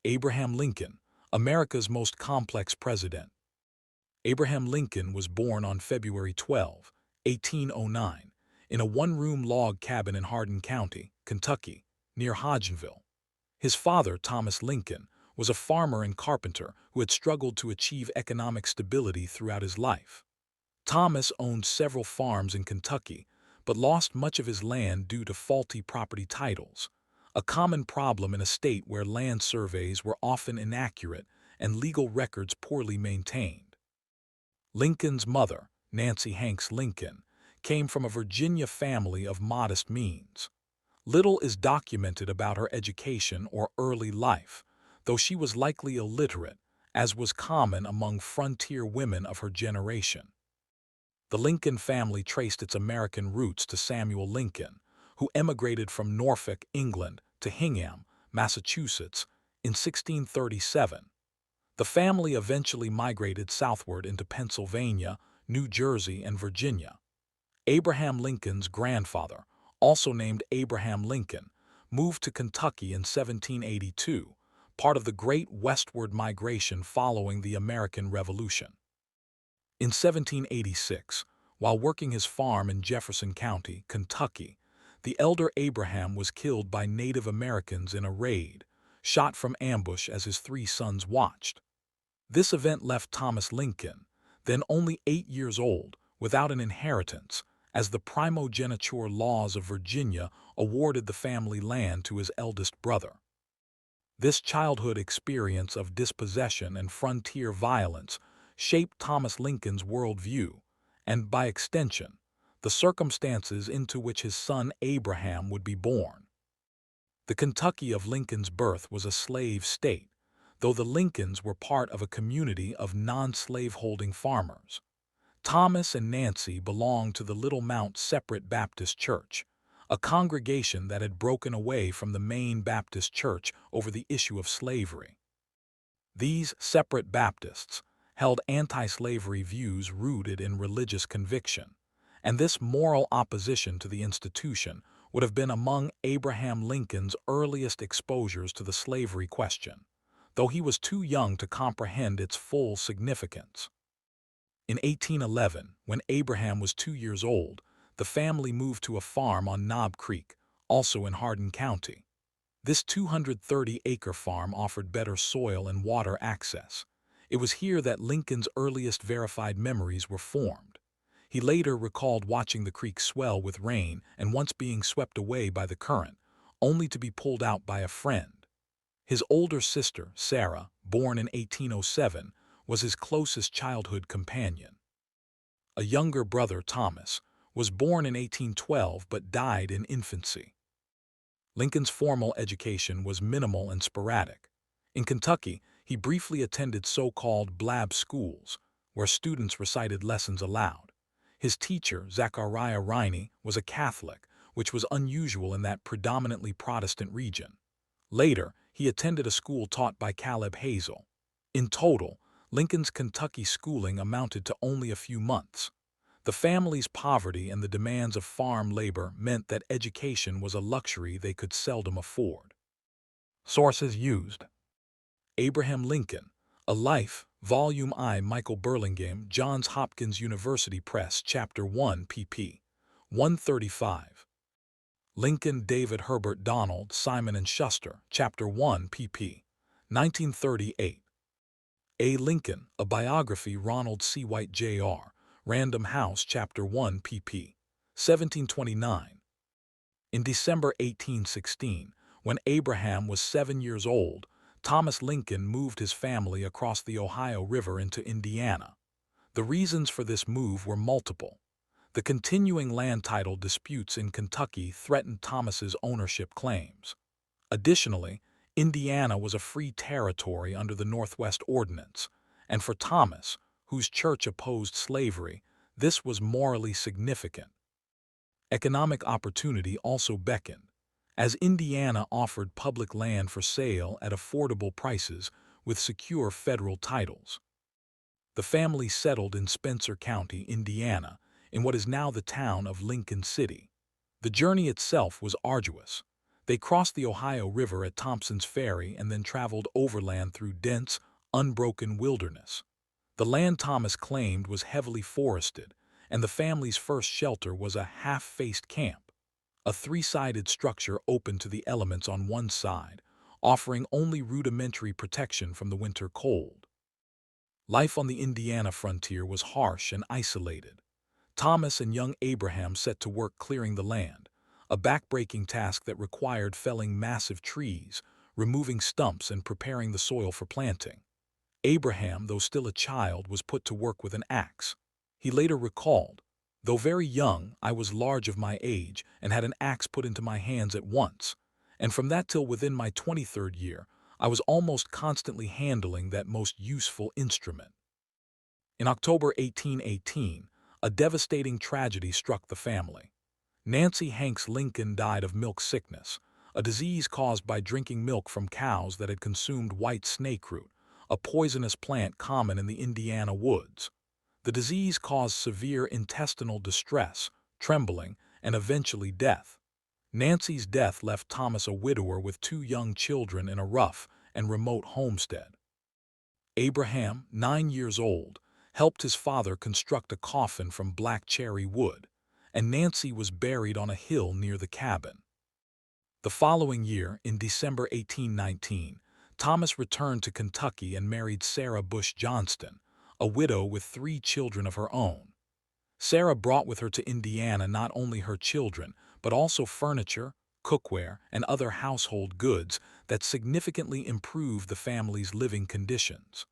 Abraham Lincoln, America's most complex president. Abraham Lincoln was born on February 12, 1809, in a one-room log cabin in Hardin County, Kentucky, near Hodgenville. His father, Thomas Lincoln, was a farmer and carpenter who had struggled to achieve economic stability throughout his life. Thomas owned several farms in Kentucky, but lost much of his land due to faulty property titles, a common problem in a state where land surveys were often inaccurate and legal records poorly maintained. Lincoln's mother, Nancy Hanks Lincoln, came from a Virginia family of modest means. Little is documented about her education or early life, though she was likely illiterate, as was common among frontier women of her generation. The Lincoln family traced its American roots to Samuel Lincoln, who emigrated from Norfolk, England, to Hingham, Massachusetts, in 1637. The family eventually migrated southward into Pennsylvania, New Jersey, and Virginia. Abraham Lincoln's grandfather, also named Abraham Lincoln, moved to Kentucky in 1782, part of the Great Westward Migration following the American Revolution. In 1786, while working his farm in Jefferson County, Kentucky, the elder Abraham was killed by Native Americans in a raid, shot from ambush as his three sons watched. This event left Thomas Lincoln, then only 8 years old, without an inheritance, as the primogeniture laws of Virginia awarded the family land to his eldest brother. This childhood experience of dispossession and frontier violence shaped Thomas Lincoln's worldview, and by extension, the circumstances into which his son Abraham would be born. The Kentucky of Lincoln's birth was a slave state, though the Lincolns were part of a community of non-slave-holding farmers. Thomas and Nancy belonged to the Little Mount Separate Baptist Church, a congregation that had broken away from the main Baptist church over the issue of slavery. These separate Baptists held anti-slavery views rooted in religious conviction, and this moral opposition to the institution would have been among Abraham Lincoln's earliest exposures to the slavery question, though he was too young to comprehend its full significance. In 1811, when Abraham was 2 years old, the family moved to a farm on Knob Creek, also in Hardin County. This 230-acre farm offered better soil and water access. It was here that Lincoln's earliest verified memories were formed. He later recalled watching the creek swell with rain and once being swept away by the current, only to be pulled out by a friend. His older sister, Sarah, born in 1807, was his closest childhood companion. A younger brother, Thomas, was born in 1812 but died in infancy. Lincoln's formal education was minimal and sporadic. In Kentucky, he briefly attended so-called blab schools, where students recited lessons aloud. His teacher, Zachariah Riney, was a Catholic, which was unusual in that predominantly Protestant region. Later, he attended a school taught by Caleb Hazel. In total, Lincoln's Kentucky schooling amounted to only a few months. The family's poverty and the demands of farm labor meant that education was a luxury they could seldom afford. Sources used: Abraham Lincoln, A Life, Volume I, Michael Burlingame, Johns Hopkins University Press, Chapter 1, pp. 135. Lincoln, David Herbert Donald, Simon & Schuster, Chapter 1, pp. 1938. A. Lincoln, A Biography, Ronald C. White, Jr., Random House, Chapter 1, pp. 1729. In December 1816, when Abraham was 7 years old, Thomas Lincoln moved his family across the Ohio River into Indiana. The reasons for this move were multiple. The continuing land title disputes in Kentucky threatened Thomas's ownership claims. Additionally, Indiana was a free territory under the Northwest Ordinance, and for Thomas, whose church opposed slavery, this was morally significant. Economic opportunity also beckoned, as Indiana offered public land for sale at affordable prices with secure federal titles. The family settled in Spencer County, Indiana, in what is now the town of Lincoln City. The journey itself was arduous. They crossed the Ohio River at Thompson's Ferry and then traveled overland through dense, unbroken wilderness. The land Thomas claimed was heavily forested, and the family's first shelter was a half-faced camp, a three-sided structure open to the elements on one side, offering only rudimentary protection from the winter cold. Life on the Indiana frontier was harsh and isolated. Thomas and young Abraham set to work clearing the land, a backbreaking task that required felling massive trees, removing stumps, and preparing the soil for planting. Abraham, though still a child, was put to work with an axe. He later recalled, "Though very young, I was large of my age and had an axe put into my hands at once, and from that till within my 23rd year, I was almost constantly handling that most useful instrument." In October 1818, a devastating tragedy struck the family. Nancy Hanks Lincoln died of milk sickness, a disease caused by drinking milk from cows that had consumed white snakeroot, a poisonous plant common in the Indiana woods. The disease caused severe intestinal distress, trembling, and eventually death. Nancy's death left Thomas a widower with two young children in a rough and remote homestead. Abraham, 9 years old, helped his father construct a coffin from black cherry wood, and Nancy was buried on a hill near the cabin. The following year, in December 1819, Thomas returned to Kentucky and married Sarah Bush Johnston, a widow with 3 children of her own. Sarah brought with her to Indiana not only her children, but also furniture, cookware, and other household goods that significantly improved the family's living conditions.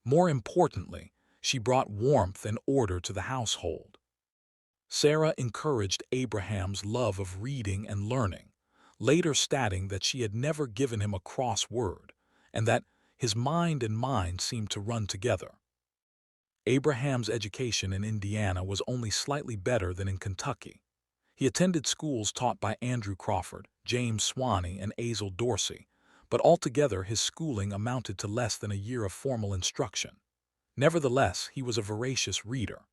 More importantly, she brought warmth and order to the household. Sarah encouraged Abraham's love of reading and learning, later stating that she had never given him a cross word, and that his mind and mine seemed to run together. Abraham's education in Indiana was only slightly better than in Kentucky. He attended schools taught by Andrew Crawford, James Swaney, and Azel Dorsey, but altogether his schooling amounted to less than a year of formal instruction. Nevertheless, he was a voracious reader.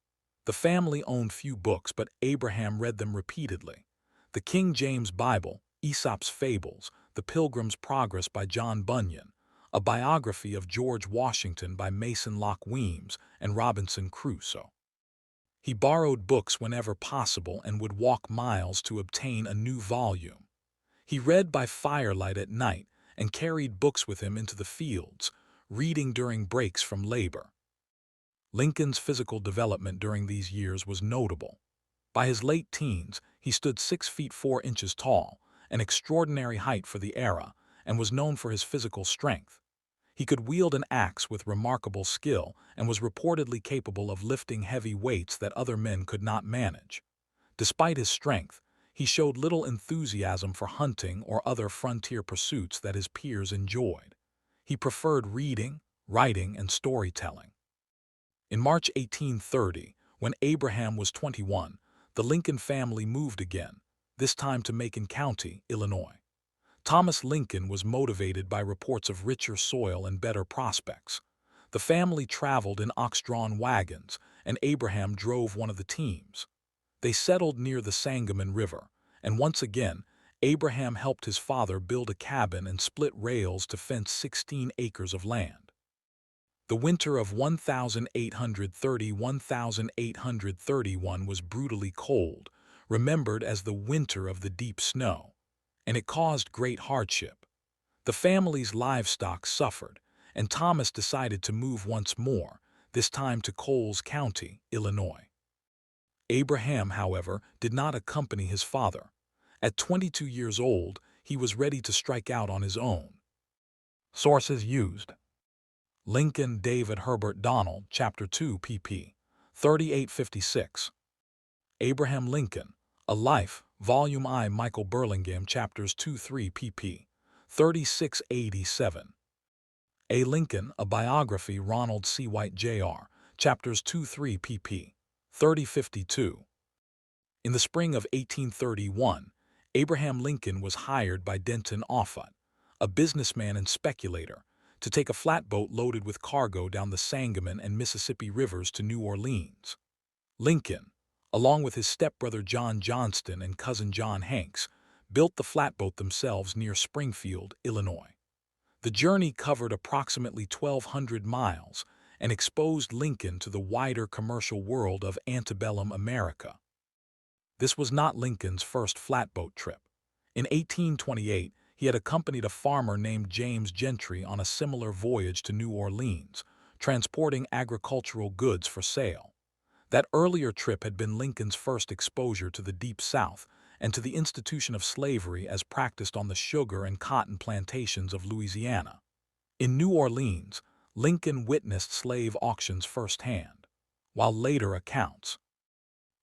The family owned few books, but Abraham read them repeatedly. The King James Bible, Aesop's Fables, The Pilgrim's Progress by John Bunyan, a biography of George Washington by Mason Locke Weems, and Robinson Crusoe. He borrowed books whenever possible and would walk miles to obtain a new volume. He read by firelight at night and carried books with him into the fields, reading during breaks from labor. Lincoln's physical development during these years was notable. By his late teens, he stood 6 feet 4 inches tall, an extraordinary height for the era, and was known for his physical strength. He could wield an axe with remarkable skill and was reportedly capable of lifting heavy weights that other men could not manage. Despite his strength, he showed little enthusiasm for hunting or other frontier pursuits that his peers enjoyed. He preferred reading, writing, and storytelling. In March 1830, when Abraham was 21, the Lincoln family moved again, this time to Macon County, Illinois. Thomas Lincoln was motivated by reports of richer soil and better prospects. The family traveled in ox-drawn wagons, and Abraham drove one of the teams. They settled near the Sangamon River, and once again, Abraham helped his father build a cabin and split rails to fence 16 acres of land. The winter of 1830–1831 was brutally cold, remembered as the winter of the deep snow, and it caused great hardship. The family's livestock suffered, and Thomas decided to move once more, this time to Coles County, Illinois. Abraham, however, did not accompany his father. At 22 years old, he was ready to strike out on his own. Sources used: Lincoln, David Herbert Donald, Chapter 2, pp. 3856. Abraham Lincoln, A Life, Volume I, Michael Burlingame, Chapters 2–3, pp. 3687. A. Lincoln, A Biography, Ronald C. White, Jr., Chapters 2–3, pp. 3052. In the spring of 1831, Abraham Lincoln was hired by Denton Offutt, a businessman and speculator, to take a flatboat loaded with cargo down the Sangamon and Mississippi rivers to New Orleans. Lincoln, along with his stepbrother John Johnston and cousin John Hanks, built the flatboat themselves near Springfield, Illinois. The journey covered approximately 1,200 miles and exposed Lincoln to the wider commercial world of antebellum America. This was not Lincoln's first flatboat trip. In 1828, he had accompanied a farmer named James Gentry on a similar voyage to New Orleans, transporting agricultural goods for sale. That earlier trip had been Lincoln's first exposure to the Deep South and to the institution of slavery as practiced on the sugar and cotton plantations of Louisiana. In New Orleans, Lincoln witnessed slave auctions firsthand, while later accounts,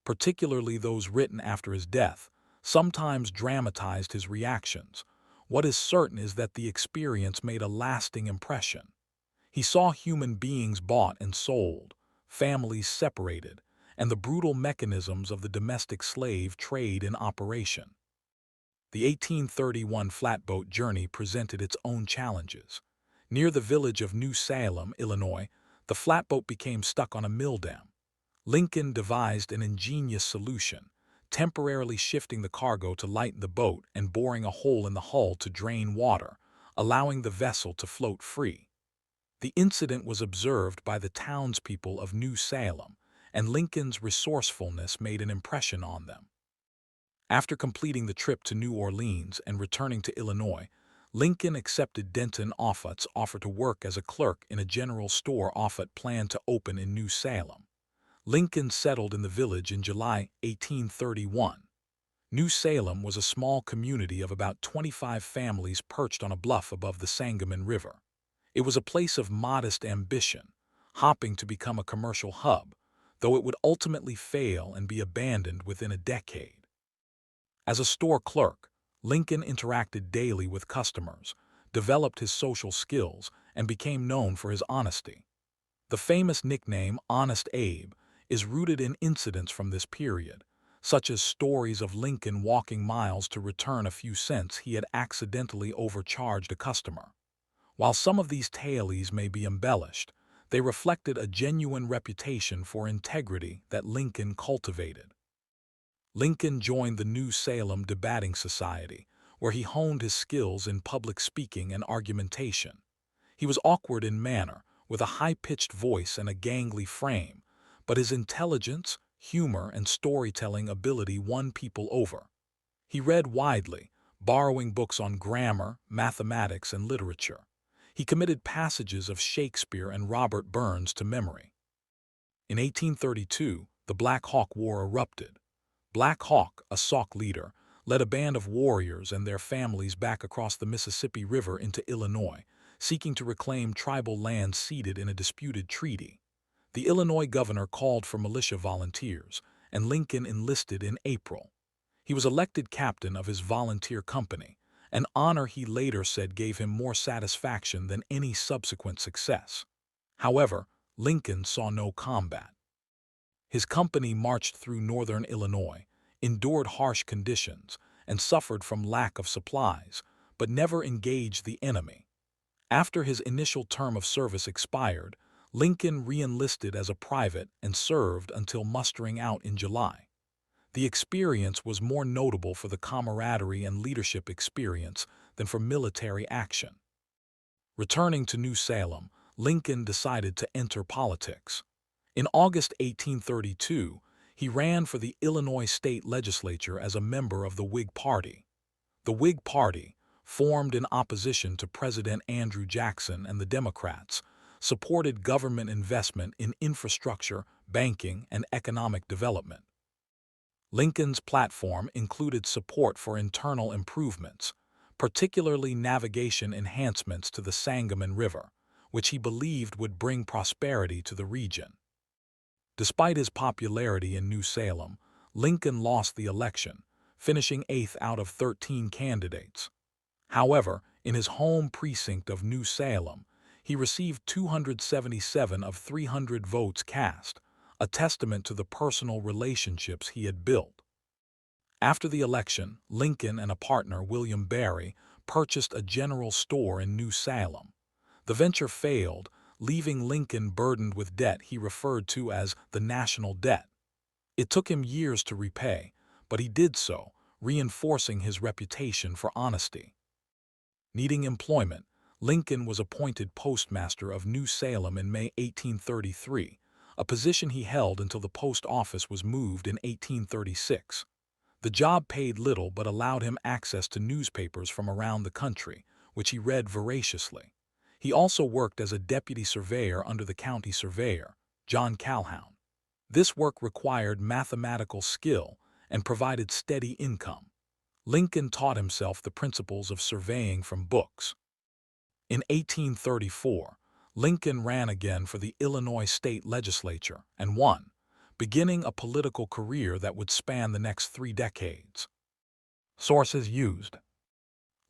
particularly those written after his death, sometimes dramatized his reactions. What is certain is that the experience made a lasting impression. He saw human beings bought and sold, families separated, and the brutal mechanisms of the domestic slave trade in operation. The 1831 flatboat journey presented its own challenges. Near the village of New Salem, Illinois, the flatboat became stuck on a mill dam. Lincoln devised an ingenious solution, temporarily shifting the cargo to lighten the boat and boring a hole in the hull to drain water, allowing the vessel to float free. The incident was observed by the townspeople of New Salem, and Lincoln's resourcefulness made an impression on them. After completing the trip to New Orleans and returning to Illinois, Lincoln accepted Denton Offutt's offer to work as a clerk in a general store Offutt planned to open in New Salem. Lincoln settled in the village in July 1831. New Salem was a small community of about 25 families perched on a bluff above the Sangamon River. It was a place of modest ambition, hoping to become a commercial hub, though it would ultimately fail and be abandoned within a decade. As a store clerk, Lincoln interacted daily with customers, developed his social skills, and became known for his honesty. The famous nickname Honest Abe is rooted in incidents from this period, such as stories of Lincoln walking miles to return a few cents he had accidentally overcharged a customer. While some of these tales may be embellished, they reflected a genuine reputation for integrity that Lincoln cultivated. Lincoln joined the New Salem Debating Society, where he honed his skills in public speaking and argumentation. He was awkward in manner, with a high-pitched voice and a gangly frame, but his intelligence, humor, and storytelling ability won people over. He read widely, borrowing books on grammar, mathematics, and literature. He committed passages of Shakespeare and Robert Burns to memory. In 1832, the Black Hawk War erupted. Black Hawk, a Sauk leader, led a band of warriors and their families back across the Mississippi River into Illinois, seeking to reclaim tribal lands ceded in a disputed treaty. The Illinois governor called for militia volunteers, and Lincoln enlisted in April. He was elected captain of his volunteer company, an honor he later said gave him more satisfaction than any subsequent success. However, Lincoln saw no combat. His company marched through northern Illinois, endured harsh conditions, and suffered from lack of supplies, but never engaged the enemy. After his initial term of service expired, Lincoln re-enlisted as a private and served until mustering out in July. The experience was more notable for the camaraderie and leadership experience than for military action. Returning to New Salem, Lincoln decided to enter politics. In August 1832, he ran for the Illinois state legislature as a member of the Whig Party. The Whig Party, formed in opposition to President Andrew Jackson and the Democrats, supported government investment in infrastructure, banking, and economic development. Lincoln's platform included support for internal improvements, particularly navigation enhancements to the Sangamon River, which he believed would bring prosperity to the region. Despite his popularity in New Salem, Lincoln lost the election, finishing 8th out of 13 candidates. However, in his home precinct of New Salem, he received 277 of 300 votes cast, a testament to the personal relationships he had built. After the election, Lincoln and a partner, William Barry, purchased a general store in New Salem. The venture failed, leaving Lincoln burdened with debt he referred to as the national debt. It took him years to repay, but he did so, reinforcing his reputation for honesty. Needing employment, Lincoln was appointed postmaster of New Salem in May 1833, a position he held until the post office was moved in 1836. The job paid little but allowed him access to newspapers from around the country, which he read voraciously. He also worked as a deputy surveyor under the county surveyor, John Calhoun. This work required mathematical skill and provided steady income. Lincoln taught himself the principles of surveying from books. In 1834, Lincoln ran again for the Illinois state legislature and won, beginning a political career that would span the next 3 decades. Sources used: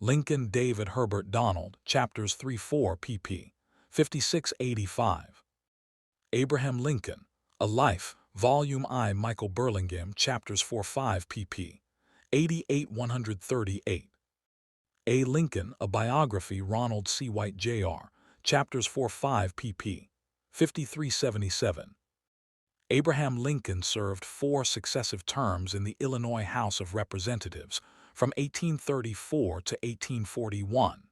Lincoln David Herbert Donald, Chapters 3-4 pp. 5685. Abraham Lincoln, A Life, Volume I Michael Burlingame, Chapters 4-5 pp. 88-138. A. Lincoln, A Biography, Ronald C. White, Jr., Chapters 4-5 pp. 53-77. Abraham Lincoln served 4 successive terms in the Illinois House of Representatives from 1834 to 1841.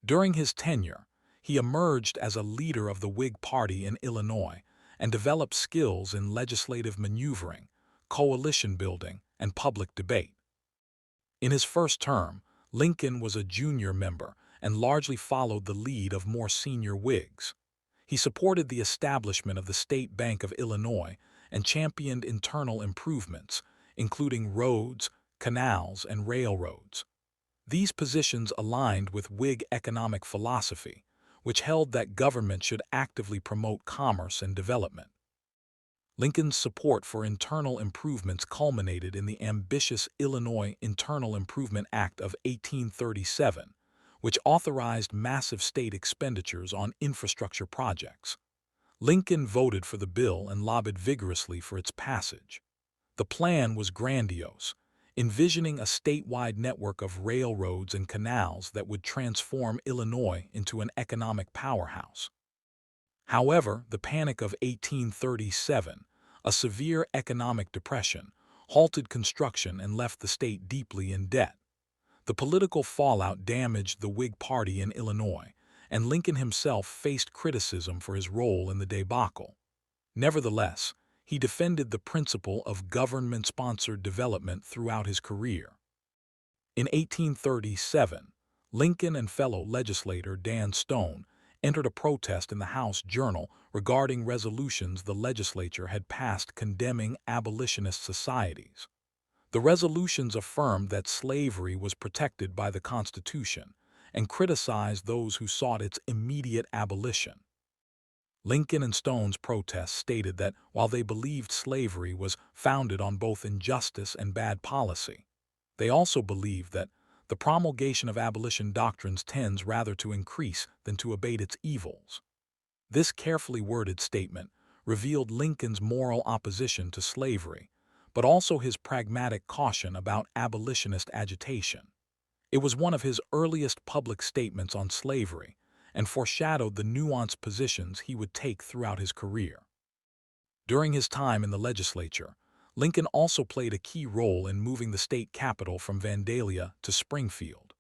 During his tenure, he emerged as a leader of the Whig Party in Illinois and developed skills in legislative maneuvering, coalition building, and public debate. In his first term, Lincoln was a junior member and largely followed the lead of more senior Whigs. He supported the establishment of the State Bank of Illinois and championed internal improvements, including roads, canals, and railroads. These positions aligned with Whig economic philosophy, which held that government should actively promote commerce and development. Lincoln's support for internal improvements culminated in the ambitious Illinois Internal Improvement Act of 1837, which authorized massive state expenditures on infrastructure projects. Lincoln voted for the bill and lobbied vigorously for its passage. The plan was grandiose, envisioning a statewide network of railroads and canals that would transform Illinois into an economic powerhouse. However, the Panic of 1837, a severe economic depression, halted construction and left the state deeply in debt. The political fallout damaged the Whig Party in Illinois, and Lincoln himself faced criticism for his role in the debacle. Nevertheless, he defended the principle of government-sponsored development throughout his career. In 1837, Lincoln and fellow legislator Dan Stone entered a protest in the House Journal regarding resolutions the legislature had passed condemning abolitionist societies. The resolutions affirmed that slavery was protected by the Constitution and criticized those who sought its immediate abolition. Lincoln and Stone's protests stated that while they believed slavery was founded on both injustice and bad policy, they also believed that the promulgation of abolition doctrines tends rather to increase than to abate its evils. This carefully worded statement revealed Lincoln's moral opposition to slavery, but also his pragmatic caution about abolitionist agitation. It was one of his earliest public statements on slavery and foreshadowed the nuanced positions he would take throughout his career. During his time in the legislature, Lincoln also played a key role in moving the state capital from Vandalia to Springfield.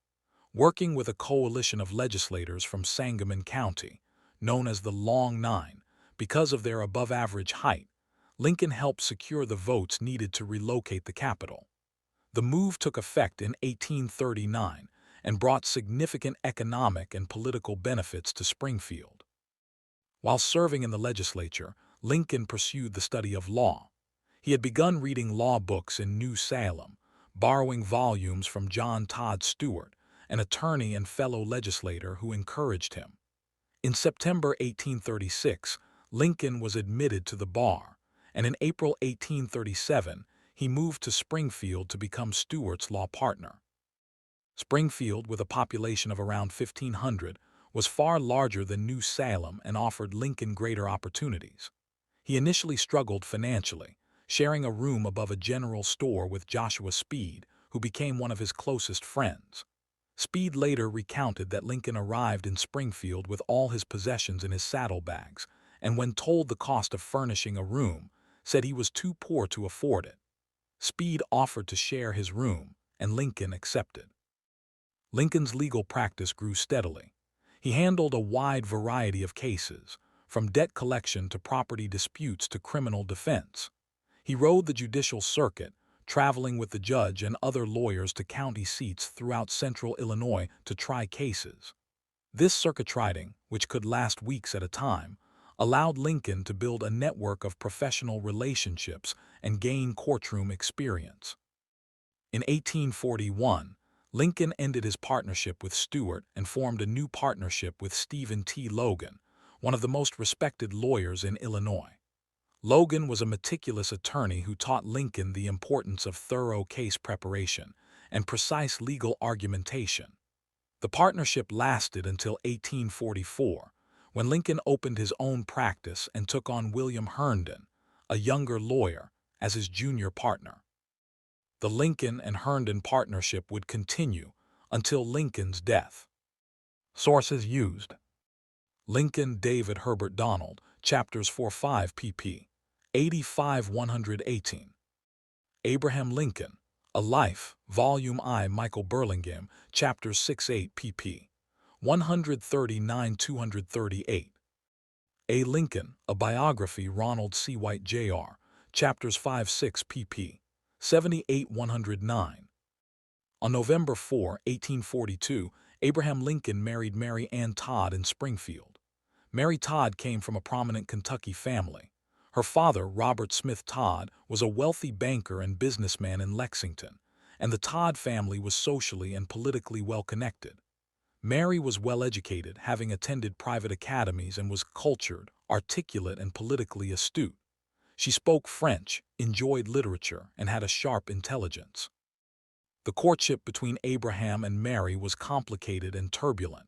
Working with a coalition of legislators from Sangamon County, known as the Long Nine, because of their above-average height, Lincoln helped secure the votes needed to relocate the capital. The move took effect in 1839 and brought significant economic and political benefits to Springfield. While serving in the legislature, Lincoln pursued the study of law. He had begun reading law books in New Salem, borrowing volumes from John Todd Stewart, an attorney and fellow legislator who encouraged him. In September 1836, Lincoln was admitted to the bar, and in April 1837, he moved to Springfield to become Stewart's law partner. Springfield, with a population of around 1,500, was far larger than New Salem and offered Lincoln greater opportunities. He initially struggled financially, sharing a room above a general store with Joshua Speed, who became one of his closest friends. Speed later recounted that Lincoln arrived in Springfield with all his possessions in his saddlebags, and when told the cost of furnishing a room, said he was too poor to afford it. Speed offered to share his room, and Lincoln accepted. Lincoln's legal practice grew steadily. He handled a wide variety of cases, from debt collection to property disputes to criminal defense. He rode the judicial circuit, traveling with the judge and other lawyers to county seats throughout central Illinois to try cases. This circuit riding, which could last weeks at a time, allowed Lincoln to build a network of professional relationships and gain courtroom experience. In 1841, Lincoln ended his partnership with Stuart and formed a new partnership with Stephen T. Logan, one of the most respected lawyers in Illinois. Logan was a meticulous attorney who taught Lincoln the importance of thorough case preparation and precise legal argumentation. The partnership lasted until 1844, when Lincoln opened his own practice and took on William Herndon, a younger lawyer, as his junior partner. The Lincoln and Herndon partnership would continue until Lincoln's death. Sources used: Lincoln David Herbert Donald, Chapters 4-5 pp. 85-118. Abraham Lincoln, A Life, Volume I Michael Burlingame, Chapters 6-8 pp. 139-238. A. Lincoln, A Biography Ronald C. White Jr., Chapters 5-6 pp. 78-109. On November 4, 1842, Abraham Lincoln married Mary Ann Todd in Springfield. Mary Todd came from a prominent Kentucky family. Her father, Robert Smith Todd, was a wealthy banker and businessman in Lexington, and the Todd family was socially and politically well-connected. Mary was well-educated, having attended private academies, and was cultured, articulate, and politically astute. She spoke French, enjoyed literature, and had a sharp intelligence. The courtship between Abraham and Mary was complicated and turbulent.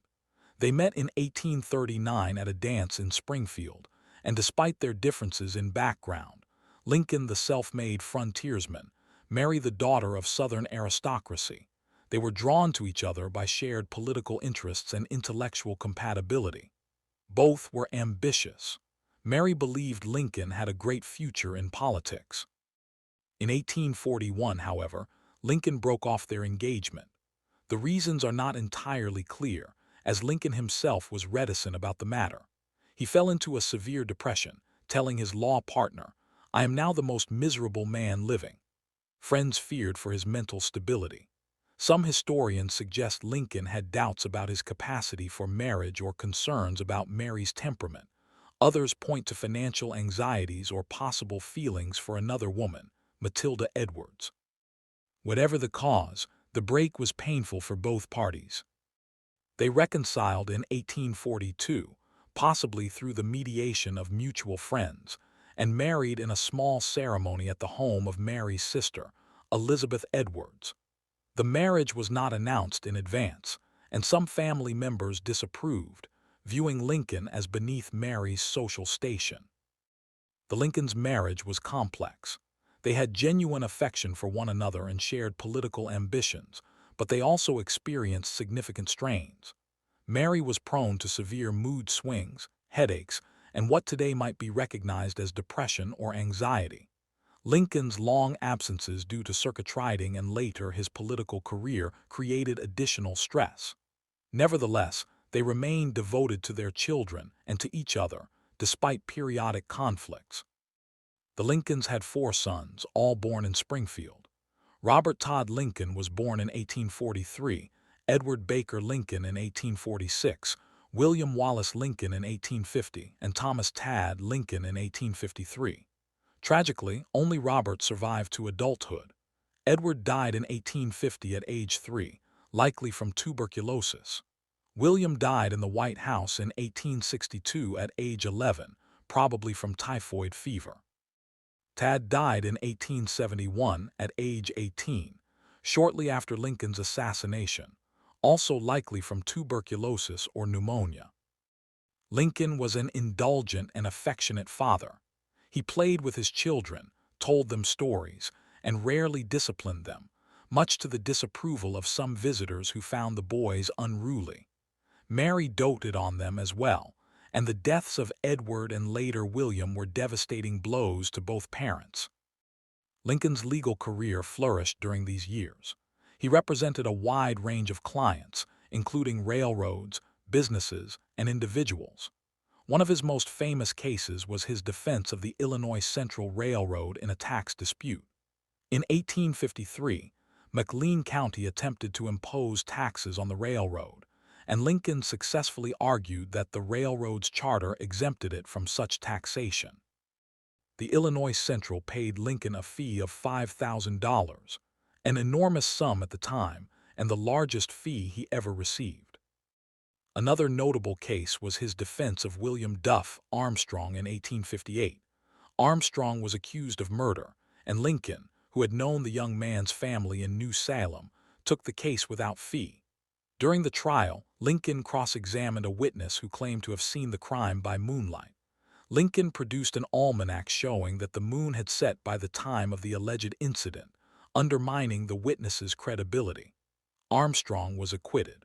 They met in 1839 at a dance in Springfield, and despite their differences in background, Lincoln the self-made frontiersman, Mary the daughter of Southern aristocracy, they were drawn to each other by shared political interests and intellectual compatibility. Both were ambitious. Mary believed Lincoln had a great future in politics. In 1841, however, Lincoln broke off their engagement. The reasons are not entirely clear, as Lincoln himself was reticent about the matter. He fell into a severe depression, telling his law partner, "I am now the most miserable man living." Friends feared for his mental stability. Some historians suggest Lincoln had doubts about his capacity for marriage or concerns about Mary's temperament. Others point to financial anxieties or possible feelings for another woman, Matilda Edwards. Whatever the cause, the break was painful for both parties. They reconciled in 1842, possibly through the mediation of mutual friends, and married in a small ceremony at the home of Mary's sister, Elizabeth Edwards. The marriage was not announced in advance, and some family members disapproved, viewing Lincoln as beneath Mary's social station. The Lincolns' marriage was complex. They had genuine affection for one another and shared political ambitions, but they also experienced significant strains. Mary was prone to severe mood swings, headaches, and what today might be recognized as depression or anxiety. Lincoln's long absences due to circuit riding and later his political career created additional stress. Nevertheless, they remained devoted to their children and to each other, despite periodic conflicts. The Lincolns had 4 sons, all born in Springfield. Robert Todd Lincoln was born in 1843, Edward Baker Lincoln in 1846, William Wallace Lincoln in 1850, and Thomas Tad Lincoln in 1853. Tragically, only Robert survived to adulthood. Edward died in 1850 at age 3, likely from tuberculosis. William died in the White House in 1862 at age 11, probably from typhoid fever. Tad died in 1871 at age 18, shortly after Lincoln's assassination, also likely from tuberculosis or pneumonia. Lincoln was an indulgent and affectionate father. He played with his children, told them stories, and rarely disciplined them, much to the disapproval of some visitors who found the boys unruly. Mary doted on them as well, and the deaths of Edward and later William were devastating blows to both parents. Lincoln's legal career flourished during these years. He represented a wide range of clients, including railroads, businesses, and individuals. One of his most famous cases was his defense of the Illinois Central Railroad in a tax dispute. In 1853, McLean County attempted to impose taxes on the railroad, and Lincoln successfully argued that the railroad's charter exempted it from such taxation. The Illinois Central paid Lincoln a fee of $5,000, an enormous sum at the time and the largest fee he ever received. Another notable case was his defense of William Duff Armstrong in 1858. Armstrong was accused of murder, and Lincoln, who had known the young man's family in New Salem, took the case without fee. During the trial, Lincoln cross-examined a witness who claimed to have seen the crime by moonlight. Lincoln produced an almanac showing that the moon had set by the time of the alleged incident, undermining the witness's credibility. Armstrong was acquitted.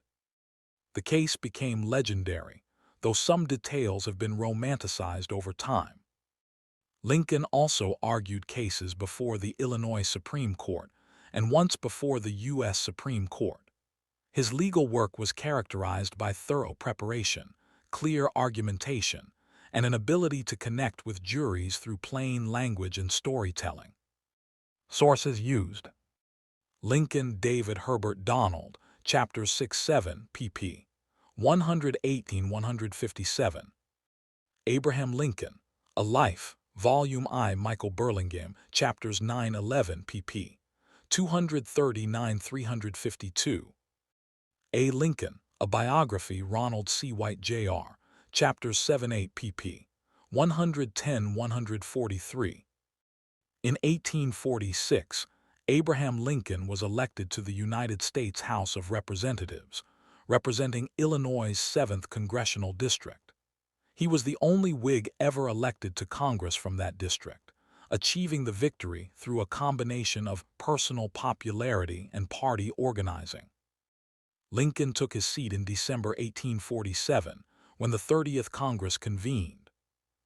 The case became legendary, though some details have been romanticized over time. Lincoln also argued cases before the Illinois Supreme Court and once before the U.S. Supreme Court. His legal work was characterized by thorough preparation, clear argumentation, and an ability to connect with juries through plain language and storytelling. Sources used: Lincoln David Herbert Donald, Chapters 6-7, pp. 118-157. Abraham Lincoln, A Life, Volume I, Michael Burlingame, Chapters 9-11, pp. 239-352. A. Lincoln, A Biography, Ronald C. White, Jr., Chapters 7-8, pp. 110-143. In 1846, Abraham Lincoln was elected to the United States House of Representatives, representing Illinois' 7th Congressional District. He was the only Whig ever elected to Congress from that district, achieving the victory through a combination of personal popularity and party organizing. Lincoln took his seat in December 1847, when the 30th Congress convened.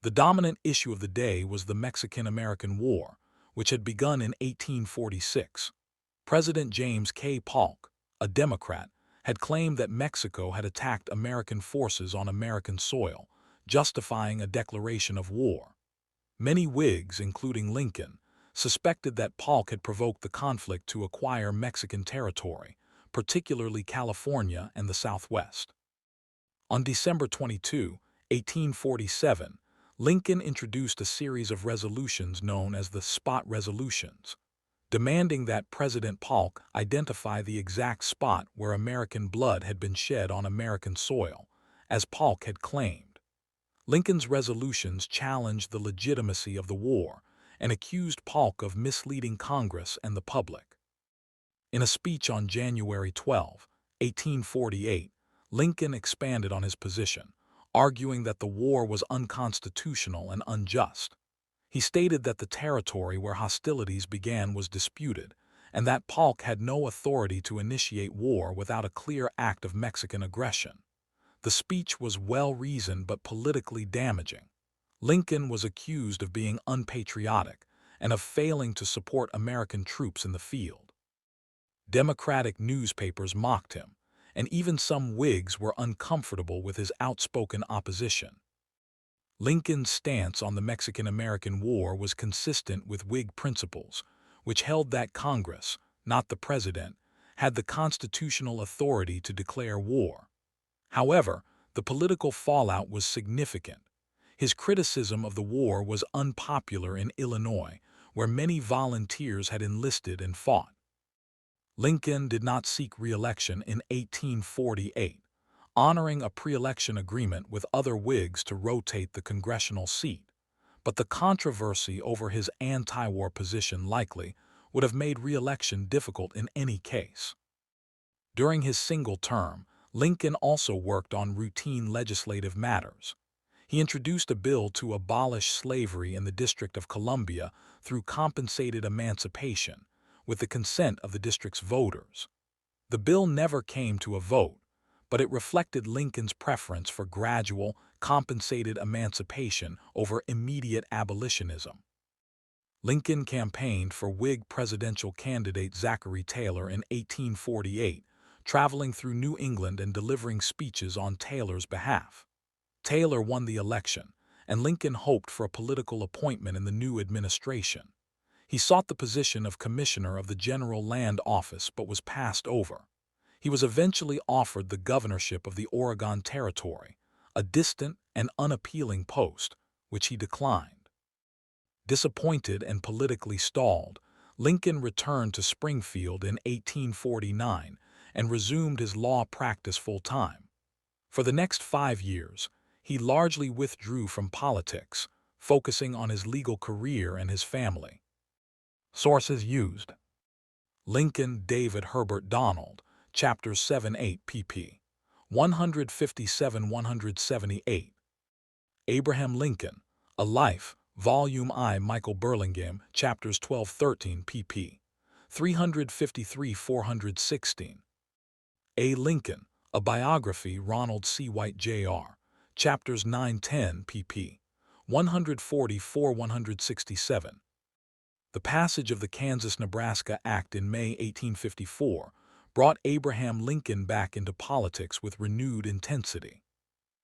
The dominant issue of the day was the Mexican-American War, which had begun in 1846. President James K. Polk, a Democrat, had claimed that Mexico had attacked American forces on American soil, justifying a declaration of war. Many Whigs, including Lincoln, suspected that Polk had provoked the conflict to acquire Mexican territory, particularly California and the Southwest. On December 22, 1847, Lincoln introduced a series of resolutions known as the Spot Resolutions, demanding that President Polk identify the exact spot where American blood had been shed on American soil, as Polk had claimed. Lincoln's resolutions challenged the legitimacy of the war and accused Polk of misleading Congress and the public. In a speech on January 12, 1848, Lincoln expanded on his position, arguing that the war was unconstitutional and unjust. He stated that the territory where hostilities began was disputed, and that Polk had no authority to initiate war without a clear act of Mexican aggression. The speech was well-reasoned but politically damaging. Lincoln was accused of being unpatriotic and of failing to support American troops in the field. Democratic newspapers mocked him, and even some Whigs were uncomfortable with his outspoken opposition. Lincoln's stance on the Mexican-American War was consistent with Whig principles, which held that Congress, not the President, had the constitutional authority to declare war. However, the political fallout was significant. His criticism of the war was unpopular in Illinois, where many volunteers had enlisted and fought. Lincoln did not seek re-election in 1848, honoring a pre-election agreement with other Whigs to rotate the congressional seat, but the controversy over his anti-war position likely would have made re-election difficult in any case. During his single term, Lincoln also worked on routine legislative matters. He introduced a bill to abolish slavery in the District of Columbia through compensated emancipation, with the consent of the district's voters. The bill never came to a vote, but it reflected Lincoln's preference for gradual, compensated emancipation over immediate abolitionism. Lincoln campaigned for Whig presidential candidate Zachary Taylor in 1848, traveling through New England and delivering speeches on Taylor's behalf. Taylor won the election, and Lincoln hoped for a political appointment in the new administration. He sought the position of Commissioner of the General Land Office but was passed over. He was eventually offered the governorship of the Oregon Territory, a distant and unappealing post, which he declined. Disappointed and politically stalled, Lincoln returned to Springfield in 1849 and resumed his law practice full-time. For the next 5 years, he largely withdrew from politics, focusing on his legal career and his family. Sources used: Lincoln David Herbert Donald, Chapters 7-8 pp. 157-178. Abraham Lincoln, A Life, Volume I Michael Burlingame, Chapters 12-13 pp. 353-416. A. Lincoln, A Biography Ronald C. White Jr., Chapters 9-10 pp. 144-167. The passage of the Kansas-Nebraska Act in May 1854 brought Abraham Lincoln back into politics with renewed intensity.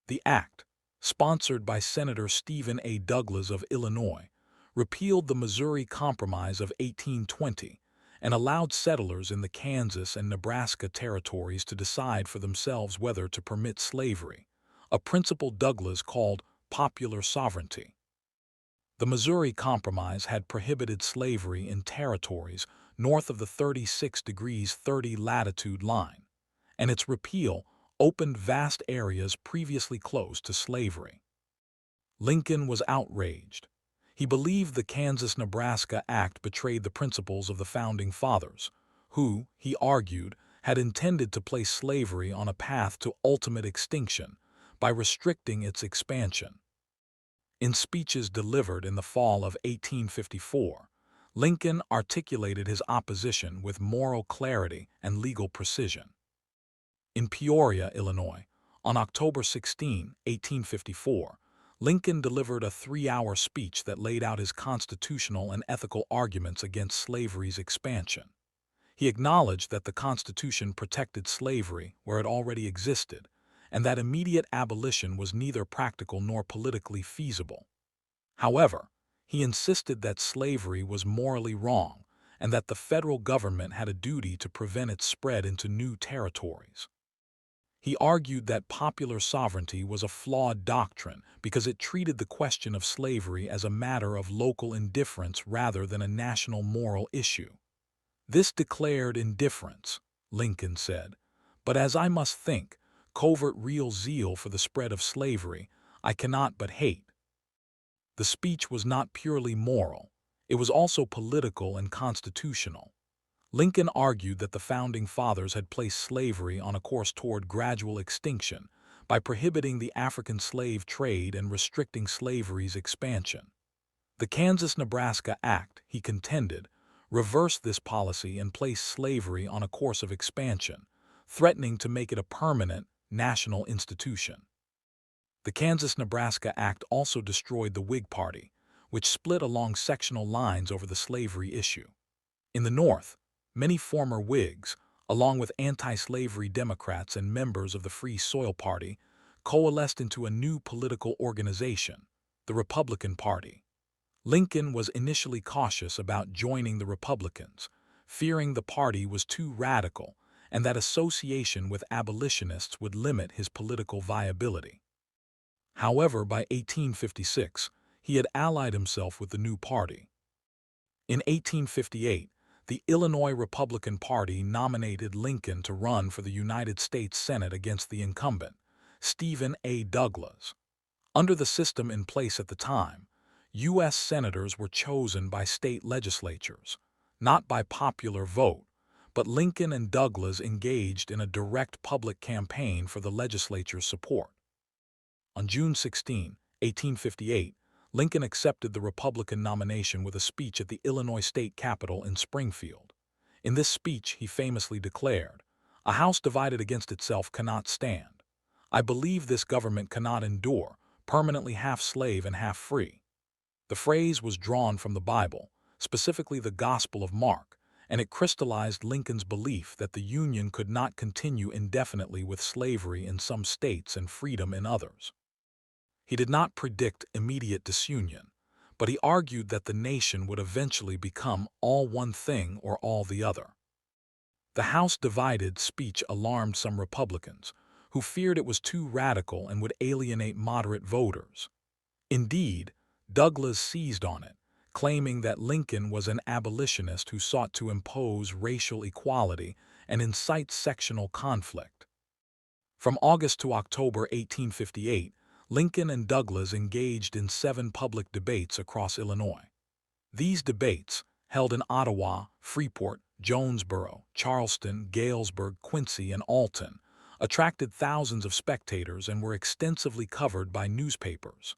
The act, sponsored by Senator Stephen A. Douglas of Illinois, repealed the Missouri Compromise of 1820 and allowed settlers in the Kansas and Nebraska territories to decide for themselves whether to permit slavery, a principle Douglas called popular sovereignty. The Missouri Compromise had prohibited slavery in territories north of the 36 degrees 30 latitude line, and its repeal opened vast areas previously closed to slavery. Lincoln was outraged. He believed the Kansas-Nebraska Act betrayed the principles of the Founding Fathers, who, he argued, had intended to place slavery on a path to ultimate extinction by restricting its expansion. In speeches delivered in the fall of 1854, Lincoln articulated his opposition with moral clarity and legal precision. In Peoria, Illinois, on October 16, 1854, Lincoln delivered a 3-hour speech that laid out his constitutional and ethical arguments against slavery's expansion. He acknowledged that the Constitution protected slavery where it already existed, and that immediate abolition was neither practical nor politically feasible. However, he insisted that slavery was morally wrong and that the federal government had a duty to prevent its spread into new territories. He argued that popular sovereignty was a flawed doctrine because it treated the question of slavery as a matter of local indifference rather than a national moral issue. "This declared indifference," Lincoln said, "but as I must think, covert real zeal for the spread of slavery, I cannot but hate." The speech was not purely moral, it was also political and constitutional. Lincoln argued that the Founding Fathers had placed slavery on a course toward gradual extinction by prohibiting the African slave trade and restricting slavery's expansion. The Kansas-Nebraska Act, he contended, reversed this policy and placed slavery on a course of expansion, threatening to make it a permanent, national institution. The Kansas-Nebraska Act also destroyed the Whig Party, which split along sectional lines over the slavery issue. In the North, many former Whigs, along with anti-slavery Democrats and members of the Free Soil Party, coalesced into a new political organization, the Republican Party. Lincoln was initially cautious about joining the Republicans, fearing the party was too radical and that association with abolitionists would limit his political viability. However, by 1856, he had allied himself with the new party. In 1858, the Illinois Republican Party nominated Lincoln to run for the United States Senate against the incumbent, Stephen A. Douglas. Under the system in place at the time, U.S. senators were chosen by state legislatures, not by popular vote, but Lincoln and Douglas engaged in a direct public campaign for the legislature's support. On June 16, 1858, Lincoln accepted the Republican nomination with a speech at the Illinois State Capitol in Springfield. In this speech, he famously declared, "A house divided against itself cannot stand. I believe this government cannot endure, permanently half slave and half free." The phrase was drawn from the Bible, specifically the Gospel of Mark, and it crystallized Lincoln's belief that the Union could not continue indefinitely with slavery in some states and freedom in others. He did not predict immediate disunion, but he argued that the nation would eventually become all one thing or all the other. The House divided speech alarmed some Republicans, who feared it was too radical and would alienate moderate voters. Indeed, Douglas seized on it, claiming that Lincoln was an abolitionist who sought to impose racial equality and incite sectional conflict. From August to October 1858, Lincoln and Douglas engaged in 7 public debates across Illinois. These debates, held in Ottawa, Freeport, Jonesboro, Charleston, Galesburg, Quincy, and Alton, attracted thousands of spectators and were extensively covered by newspapers.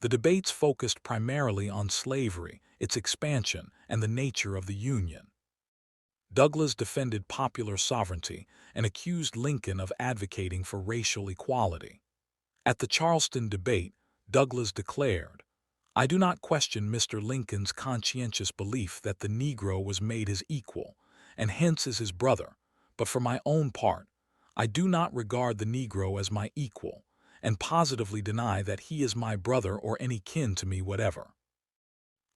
The debates focused primarily on slavery, its expansion, and the nature of the Union. Douglas defended popular sovereignty and accused Lincoln of advocating for racial equality. At the Charleston debate, Douglas declared, "I do not question Mr. Lincoln's conscientious belief that the Negro was made his equal, and hence is his brother, but for my own part, I do not regard the Negro as my equal, and positively deny that he is my brother or any kin to me whatever."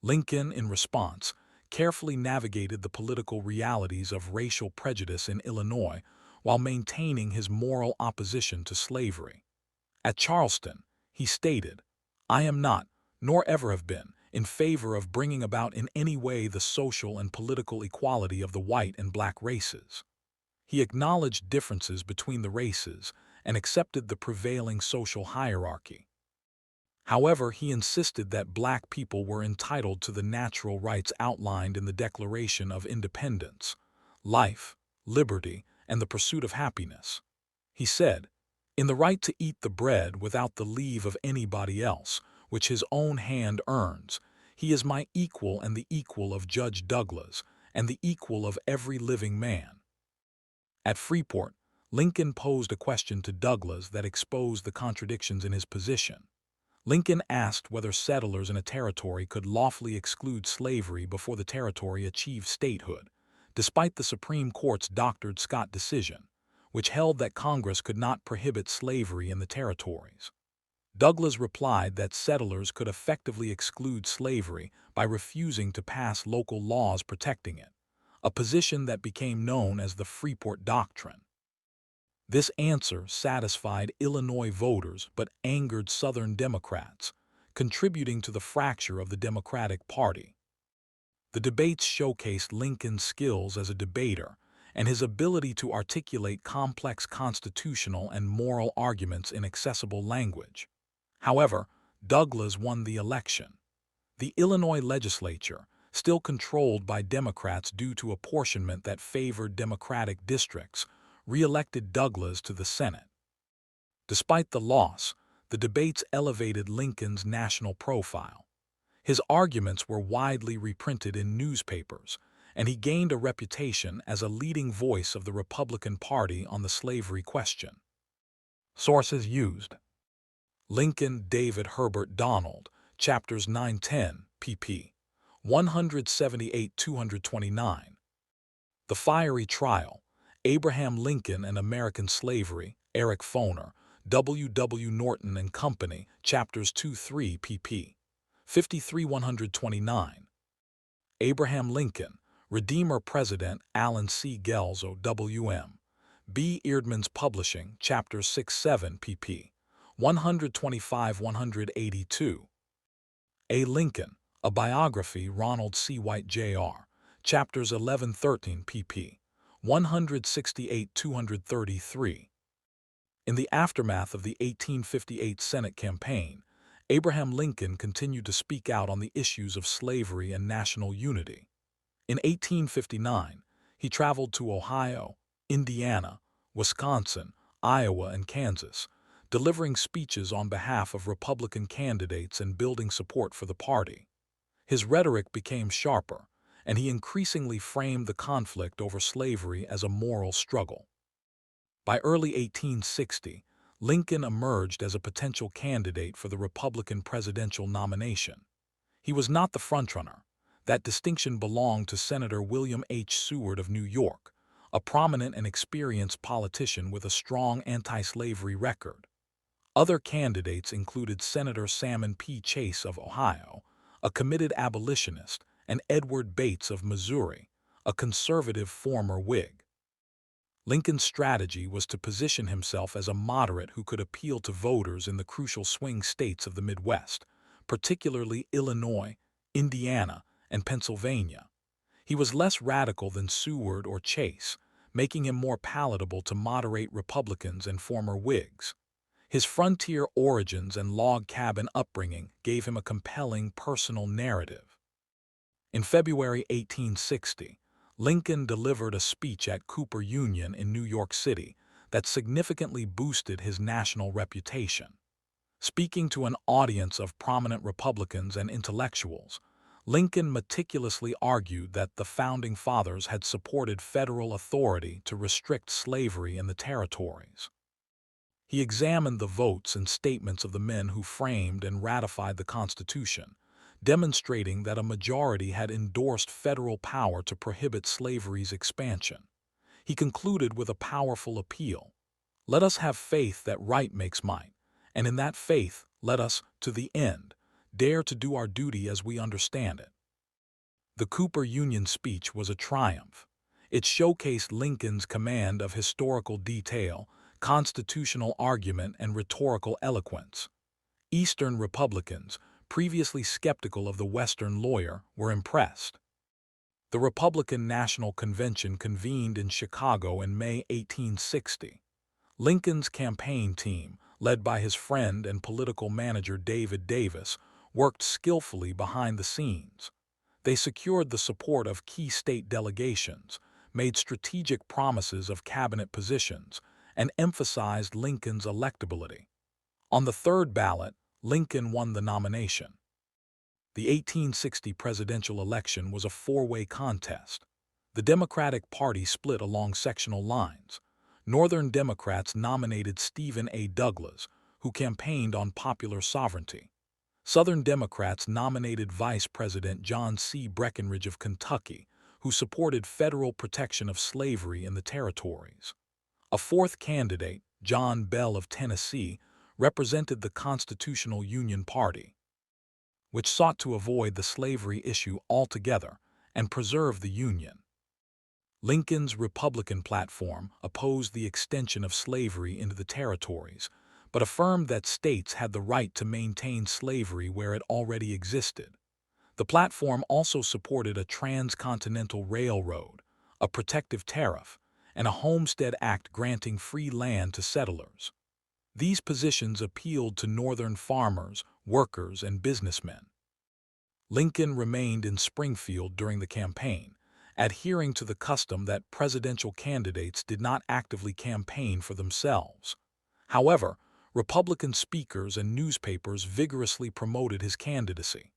Lincoln, in response, carefully navigated the political realities of racial prejudice in Illinois while maintaining his moral opposition to slavery. At Charleston, he stated, "I am not, nor ever have been, in favor of bringing about in any way the social and political equality of the white and black races." He acknowledged differences between the races and accepted the prevailing social hierarchy. However, he insisted that black people were entitled to the natural rights outlined in the Declaration of Independence, life, liberty, and the pursuit of happiness. He said, "In the right to eat the bread without the leave of anybody else, which his own hand earns, he is my equal and the equal of Judge Douglas, and the equal of every living man." At Freeport, Lincoln posed a question to Douglas that exposed the contradictions in his position. Lincoln asked whether settlers in a territory could lawfully exclude slavery before the territory achieved statehood, despite the Supreme Court's doctored Scott decision, which held that Congress could not prohibit slavery in the territories. Douglas replied that settlers could effectively exclude slavery by refusing to pass local laws protecting it, a position that became known as the Freeport Doctrine. This answer satisfied Illinois voters but angered Southern Democrats, contributing to the fracture of the Democratic Party. The debates showcased Lincoln's skills as a debater and his ability to articulate complex constitutional and moral arguments in accessible language. However, Douglas won the election. The Illinois legislature, still controlled by Democrats due to apportionment that favored Democratic districts, re-elected Douglas to the Senate. Despite the loss, the debates elevated Lincoln's national profile. His arguments were widely reprinted in newspapers, and he gained a reputation as a leading voice of the Republican Party on the slavery question. Sources used: Lincoln David Herbert Donald, Chapters 9-10, pp. 178-229. The Fiery Trial, Abraham Lincoln and American Slavery, Eric Foner, W. W. Norton and Company, Chapters 2-3, pp. 53-129. Abraham Lincoln, Redeemer President, Allen C. Gelzo, W.M. B. Eerdmans Publishing, Chapters 6-7, pp. 125-182. A. Lincoln, A Biography, Ronald C. White, Jr., Chapters 11-13, pp. 168-233. In the aftermath of the 1858 Senate campaign, Abraham Lincoln continued to speak out on the issues of slavery and national unity. In 1859, he traveled to Ohio, Indiana, Wisconsin, Iowa, and Kansas, delivering speeches on behalf of Republican candidates and building support for the party. His rhetoric became sharper, and he increasingly framed the conflict over slavery as a moral struggle. By early 1860, Lincoln emerged as a potential candidate for the Republican presidential nomination. He was not the frontrunner. That distinction belonged to Senator William H. Seward of New York, a prominent and experienced politician with a strong anti-slavery record. Other candidates included Senator Salmon P. Chase of Ohio, a committed abolitionist, and Edward Bates of Missouri, a conservative former Whig. Lincoln's strategy was to position himself as a moderate who could appeal to voters in the crucial swing states of the Midwest, particularly Illinois, Indiana, and Pennsylvania. He was less radical than Seward or Chase, making him more palatable to moderate Republicans and former Whigs. His frontier origins and log cabin upbringing gave him a compelling personal narrative. In February 1860, Lincoln delivered a speech at Cooper Union in New York City that significantly boosted his national reputation. Speaking to an audience of prominent Republicans and intellectuals, Lincoln meticulously argued that the Founding Fathers had supported federal authority to restrict slavery in the territories. He examined the votes and statements of the men who framed and ratified the Constitution, demonstrating that a majority had endorsed federal power to prohibit slavery's expansion. He concluded with a powerful appeal: "Let us have faith that right makes might, and in that faith let us, to the end, dare to do our duty as we understand it." The Cooper Union speech was a triumph. It showcased Lincoln's command of historical detail, constitutional argument, and rhetorical eloquence. Eastern Republicans, previously skeptical of the Western lawyer, were impressed. The Republican National Convention convened in Chicago in May 1860. Lincoln's campaign team, led by his friend and political manager David Davis, worked skillfully behind the scenes. They secured the support of key state delegations, made strategic promises of cabinet positions, and emphasized Lincoln's electability. On the third ballot, Lincoln won the nomination. The 1860 presidential election was a four-way contest. The Democratic Party split along sectional lines. Northern Democrats nominated Stephen A. Douglas, who campaigned on popular sovereignty. Southern Democrats nominated Vice President John C. Breckinridge of Kentucky, who supported federal protection of slavery in the territories. A fourth candidate, John Bell of Tennessee, represented the Constitutional Union Party, which sought to avoid the slavery issue altogether and preserve the Union. Lincoln's Republican platform opposed the extension of slavery into the territories, but affirmed that states had the right to maintain slavery where it already existed. The platform also supported a transcontinental railroad, a protective tariff, and a Homestead Act granting free land to settlers. These positions appealed to Northern farmers, workers, and businessmen. Lincoln remained in Springfield during the campaign, adhering to the custom that presidential candidates did not actively campaign for themselves. However, Republican speakers and newspapers vigorously promoted his candidacy.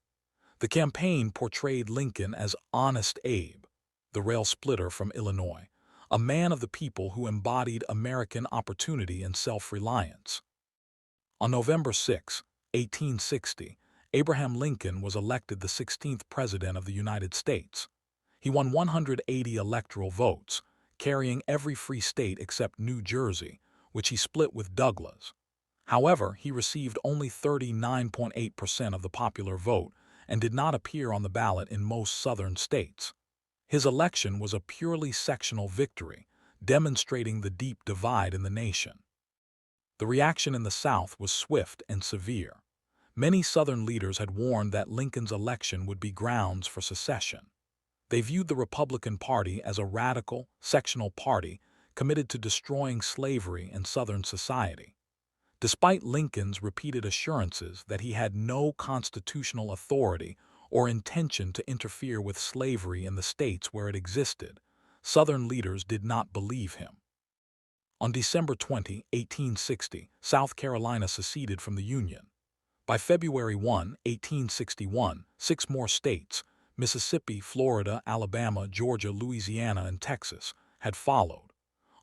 The campaign portrayed Lincoln as Honest Abe, the rail splitter from Illinois, a man of the people who embodied American opportunity and self-reliance. On November 6, 1860, Abraham Lincoln was elected the 16th President of the United States. He won 180 electoral votes, carrying every free state except New Jersey, which he split with Douglas. However, he received only 39.8% of the popular vote and did not appear on the ballot in most southern states. His election was a purely sectional victory, demonstrating the deep divide in the nation. The reaction in the South was swift and severe. Many Southern leaders had warned that Lincoln's election would be grounds for secession. They viewed the Republican Party as a radical, sectional party committed to destroying slavery and Southern society. Despite Lincoln's repeated assurances that he had no constitutional authority or intention to interfere with slavery in the states where it existed, Southern leaders did not believe him. On December 20, 1860, South Carolina seceded from the Union. By February 1, 1861, 6 more states, Mississippi, Florida, Alabama, Georgia, Louisiana, and Texas, had followed.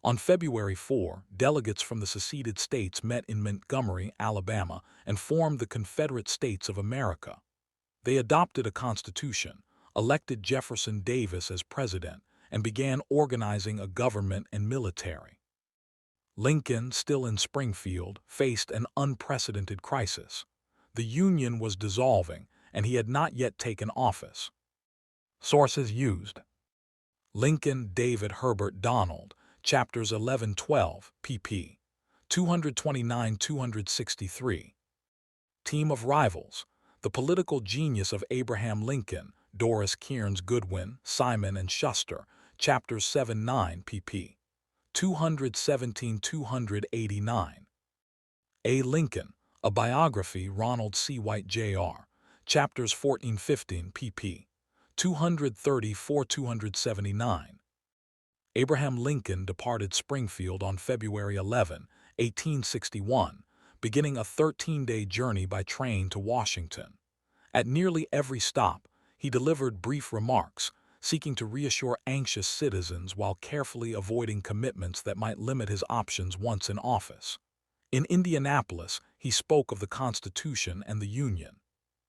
On February 4, delegates from the seceded states met in Montgomery, Alabama, and formed the Confederate States of America. They adopted a constitution, elected Jefferson Davis as president, and began organizing a government and military. Lincoln, still in Springfield, faced an unprecedented crisis. The Union was dissolving, and he had not yet taken office. Sources used: Lincoln, David Herbert Donald, chapters 11-12, pp. 229-263. Team of Rivals: The Political Genius of Abraham Lincoln, Doris Kearns Goodwin, Simon and Schuster, chapters 7-9, pp. 217-289. A. Lincoln, A Biography, Ronald C. White, Jr., chapters 14-15, pp. 234-279. Abraham Lincoln departed Springfield on February 11, 1861, beginning a 13-day journey by train to Washington. At nearly every stop, he delivered brief remarks, seeking to reassure anxious citizens while carefully avoiding commitments that might limit his options once in office. In Indianapolis, he spoke of the Constitution and the Union.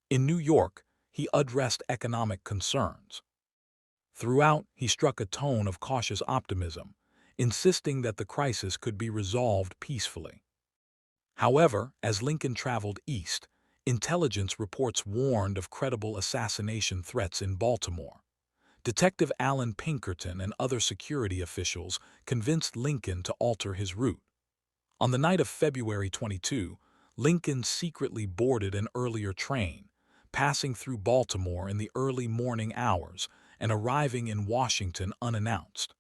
In New York, he addressed economic concerns. Throughout, he struck a tone of cautious optimism, insisting that the crisis could be resolved peacefully. However, as Lincoln traveled east, intelligence reports warned of credible assassination threats in Baltimore. Detective Allen Pinkerton and other security officials convinced Lincoln to alter his route. On the night of February 22, Lincoln secretly boarded an earlier train, passing through Baltimore in the early morning hours and arriving in Washington unannounced.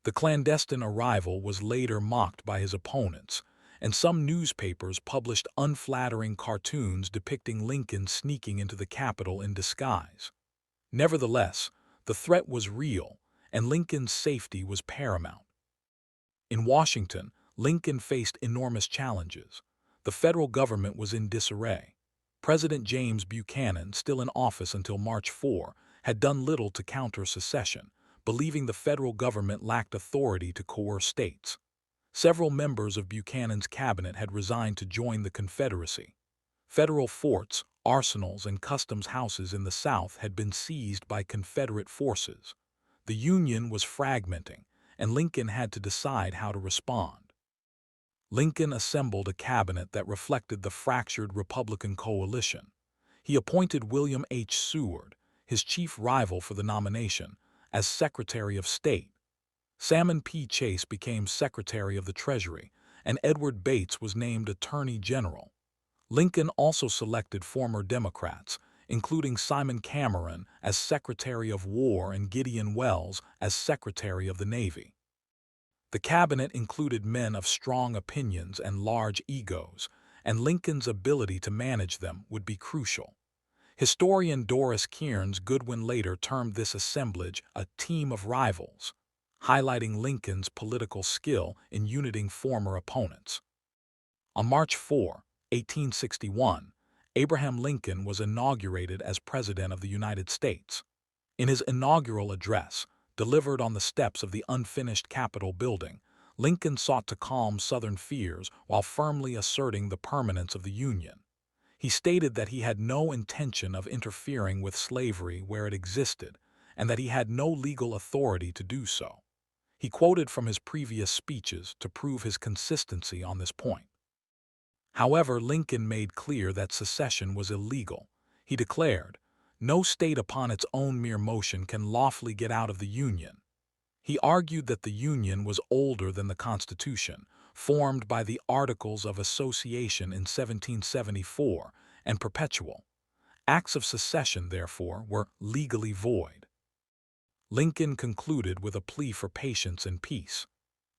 The clandestine arrival was later mocked by his opponents, and some newspapers published unflattering cartoons depicting Lincoln sneaking into the Capitol in disguise. Nevertheless, the threat was real, and Lincoln's safety was paramount. In Washington, Lincoln faced enormous challenges. The federal government was in disarray. President James Buchanan, still in office until March 4, had done little to counter secession, believing the federal government lacked authority to coerce states. Several members of Buchanan's cabinet had resigned to join the Confederacy. Federal forts, arsenals, and customs houses in the South had been seized by Confederate forces. The Union was fragmenting, and Lincoln had to decide how to respond. Lincoln assembled a cabinet that reflected the fractured Republican coalition. He appointed William H. Seward, his chief rival for the nomination, as Secretary of State. Salmon P. Chase became Secretary of the Treasury, and Edward Bates was named Attorney General. Lincoln also selected former Democrats, including Simon Cameron as Secretary of War and Gideon Welles as Secretary of the Navy. The cabinet included men of strong opinions and large egos, and Lincoln's ability to manage them would be crucial. Historian Doris Kearns Goodwin later termed this assemblage a team of rivals, highlighting Lincoln's political skill in uniting former opponents. On March 4, 1861, Abraham Lincoln was inaugurated as President of the United States. In his inaugural address, delivered on the steps of the unfinished Capitol building, Lincoln sought to calm Southern fears while firmly asserting the permanence of the Union. He stated that he had no intention of interfering with slavery where it existed, and that he had no legal authority to do so. He quoted from his previous speeches to prove his consistency on this point. However, Lincoln made clear that secession was illegal. He declared, "No state upon its own mere motion can lawfully get out of the Union." He argued that the Union was older than the Constitution, formed by the Articles of Association in 1774, and perpetual. Acts of secession, therefore, were legally void. Lincoln concluded with a plea for patience and peace.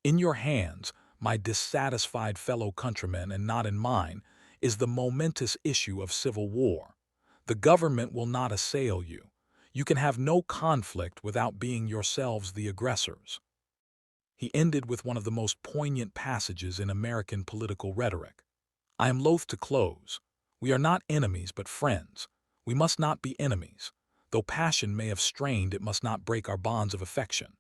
"In your hands, my dissatisfied fellow countrymen, and not in mine, is the momentous issue of civil war. The government will not assail you. You can have no conflict without being yourselves the aggressors." He ended with one of the most poignant passages in American political rhetoric. "I am loath to close. We are not enemies but friends. We must not be enemies. Though passion may have strained, it must not break our bonds of affection.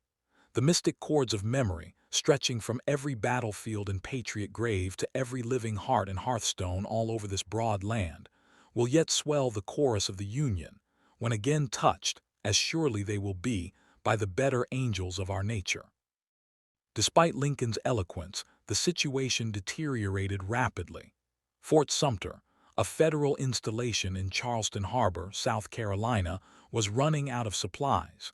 The mystic cords of memory, stretching from every battlefield and patriot grave to every living heart and hearthstone all over this broad land, will yet swell the chorus of the Union, when again touched, as surely they will be, by the better angels of our nature. Despite Lincoln's eloquence, the situation deteriorated rapidly. Fort Sumter, a federal installation in Charleston Harbor, South Carolina, was running out of supplies.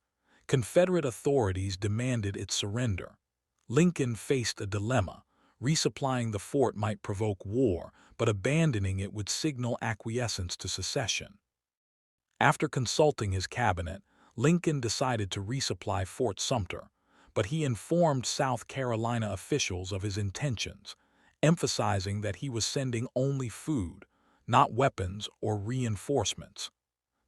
Confederate authorities demanded its surrender. Lincoln faced a dilemma. Resupplying the fort might provoke war, but abandoning it would signal acquiescence to secession. After consulting his cabinet, Lincoln decided to resupply Fort Sumter, but he informed South Carolina officials of his intentions, emphasizing that he was sending only food, not weapons or reinforcements.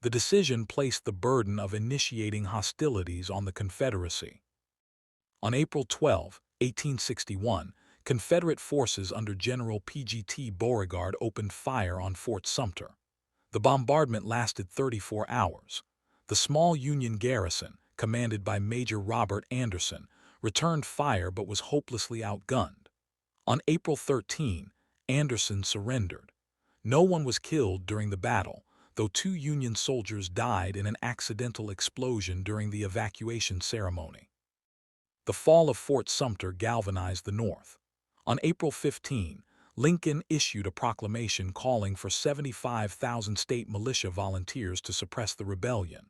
The decision placed the burden of initiating hostilities on the Confederacy. On April 12, 1861, Confederate forces under General P.G.T. Beauregard opened fire on Fort Sumter. The bombardment lasted 34 hours. The small Union garrison, commanded by Major Robert Anderson, returned fire but was hopelessly outgunned. On April 13, Anderson surrendered. No one was killed during the battle, though 2 Union soldiers died in an accidental explosion during the evacuation ceremony. The fall of Fort Sumter galvanized the North. On April 15, Lincoln issued a proclamation calling for 75,000 state militia volunteers to suppress the rebellion.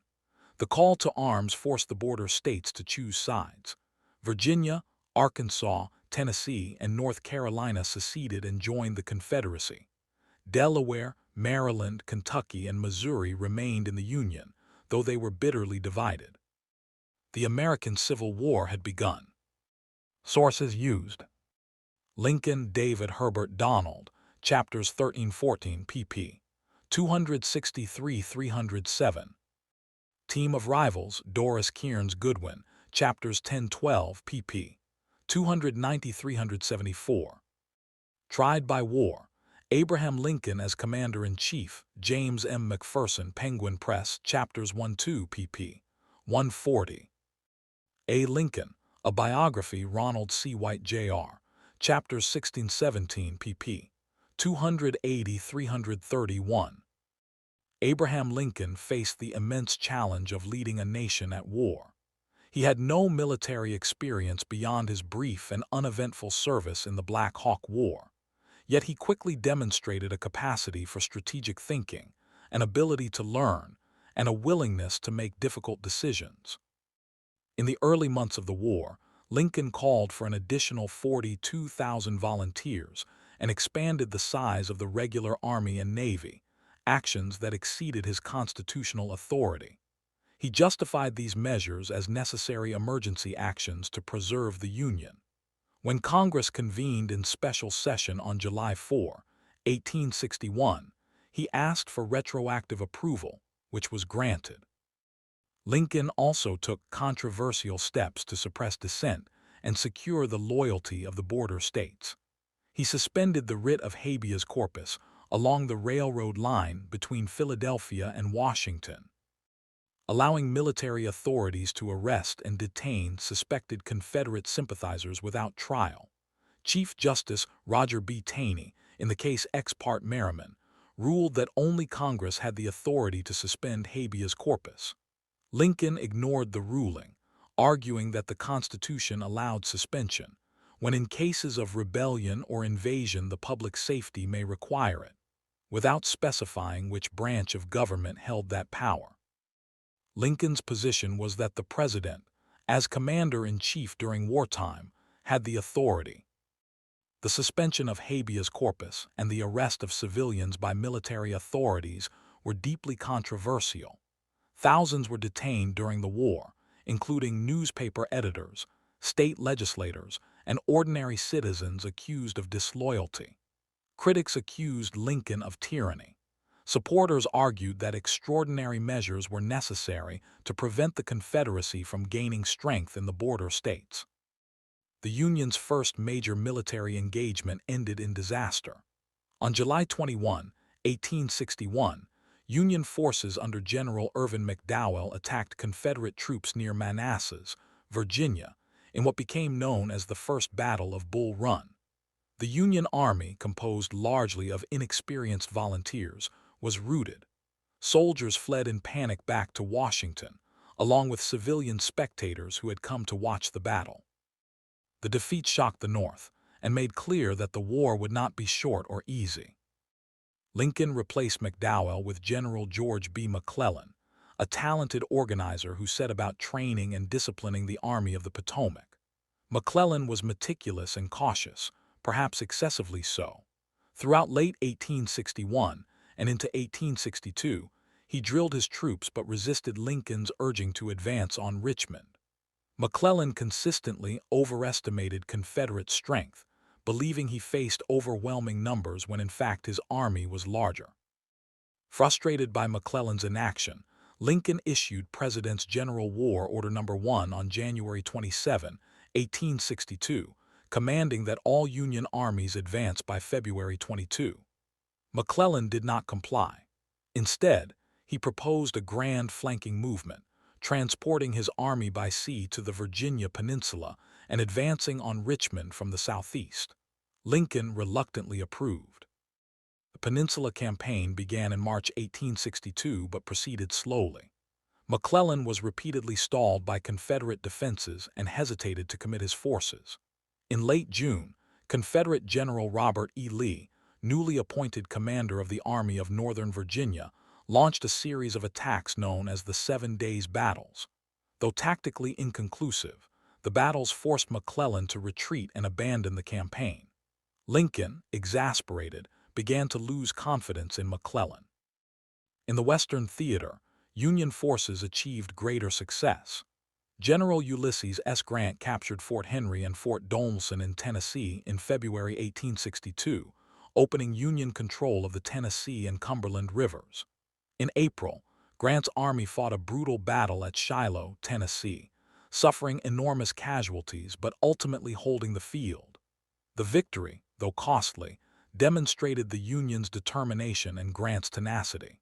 The call to arms forced the border states to choose sides. Virginia, Arkansas, Tennessee, and North Carolina seceded and joined the Confederacy. Delaware, Maryland, Kentucky, and Missouri remained in the Union, though they were bitterly divided. The American Civil War had begun. Sources used: Lincoln, David Herbert Donald, chapters 13-14 pp. 263-307. Team of Rivals, Doris Kearns Goodwin, chapters 10-12 pp. 290-374. Tried by War, Abraham Lincoln as Commander-in-Chief, James M. McPherson, Penguin Press, chapters 1-2 pp. 140. A. Lincoln, A Biography, Ronald C. White, Jr., chapters 16-17 pp. 280-331. Abraham Lincoln faced the immense challenge of leading a nation at war. He had no military experience beyond his brief and uneventful service in the Black Hawk War, yet he quickly demonstrated a capacity for strategic thinking, an ability to learn, and a willingness to make difficult decisions. In the early months of the war, Lincoln called for an additional 42,000 volunteers and expanded the size of the regular Army and Navy, actions that exceeded his constitutional authority. He justified these measures as necessary emergency actions to preserve the Union. When Congress convened in special session on July 4, 1861, he asked for retroactive approval, which was granted. Lincoln also took controversial steps to suppress dissent and secure the loyalty of the border states. He suspended the writ of habeas corpus along the railroad line between Philadelphia and Washington, allowing military authorities to arrest and detain suspected Confederate sympathizers without trial. Chief Justice Roger B. Taney, in the case Ex parte Merriman, ruled that only Congress had the authority to suspend habeas corpus. Lincoln ignored the ruling, arguing that the Constitution allowed suspension, when in cases of rebellion or invasion the public safety may require it, without specifying which branch of government held that power. Lincoln's position was that the President, as Commander-in-Chief during wartime, had the authority. The suspension of habeas corpus and the arrest of civilians by military authorities were deeply controversial. Thousands were detained during the war, including newspaper editors, state legislators, and ordinary citizens accused of disloyalty. Critics accused Lincoln of tyranny. Supporters argued that extraordinary measures were necessary to prevent the Confederacy from gaining strength in the border states. The Union's first major military engagement ended in disaster. On July 21, 1861, Union forces under General Irvin McDowell attacked Confederate troops near Manassas, Virginia, in what became known as the First Battle of Bull Run. The Union Army, composed largely of inexperienced volunteers, was routed. Soldiers fled in panic back to Washington, along with civilian spectators who had come to watch the battle. The defeat shocked the North and made clear that the war would not be short or easy. Lincoln replaced McDowell with General George B. McClellan, a talented organizer who set about training and disciplining the Army of the Potomac. McClellan was meticulous and cautious, perhaps excessively so. Throughout late 1861 and into 1862, he drilled his troops but resisted Lincoln's urging to advance on Richmond. McClellan consistently overestimated Confederate strength, believing he faced overwhelming numbers when in fact his army was larger. Frustrated by McClellan's inaction, Lincoln issued President's General War Order No. 1 on January 27, 1862, commanding that all Union armies advance by February 22. McClellan did not comply. Instead, he proposed a grand flanking movement, transporting his army by sea to the Virginia Peninsula and advancing on Richmond from the southeast. Lincoln reluctantly approved. The Peninsula Campaign began in March 1862 but proceeded slowly. McClellan was repeatedly stalled by Confederate defenses and hesitated to commit his forces. In late June, Confederate General Robert E. Lee, newly appointed commander of the Army of Northern Virginia, launched a series of attacks known as the 7 Days Battles. Though tactically inconclusive, the battles forced McClellan to retreat and abandon the campaign. Lincoln, exasperated, began to lose confidence in McClellan. In the Western theater, Union forces achieved greater success. General Ulysses S. Grant captured Fort Henry and Fort Donelson in Tennessee in February 1862, opening Union control of the Tennessee and Cumberland rivers. In April, Grant's army fought a brutal battle at Shiloh, Tennessee, suffering enormous casualties but ultimately holding the field. The victory, though costly, demonstrated the Union's determination and Grant's tenacity.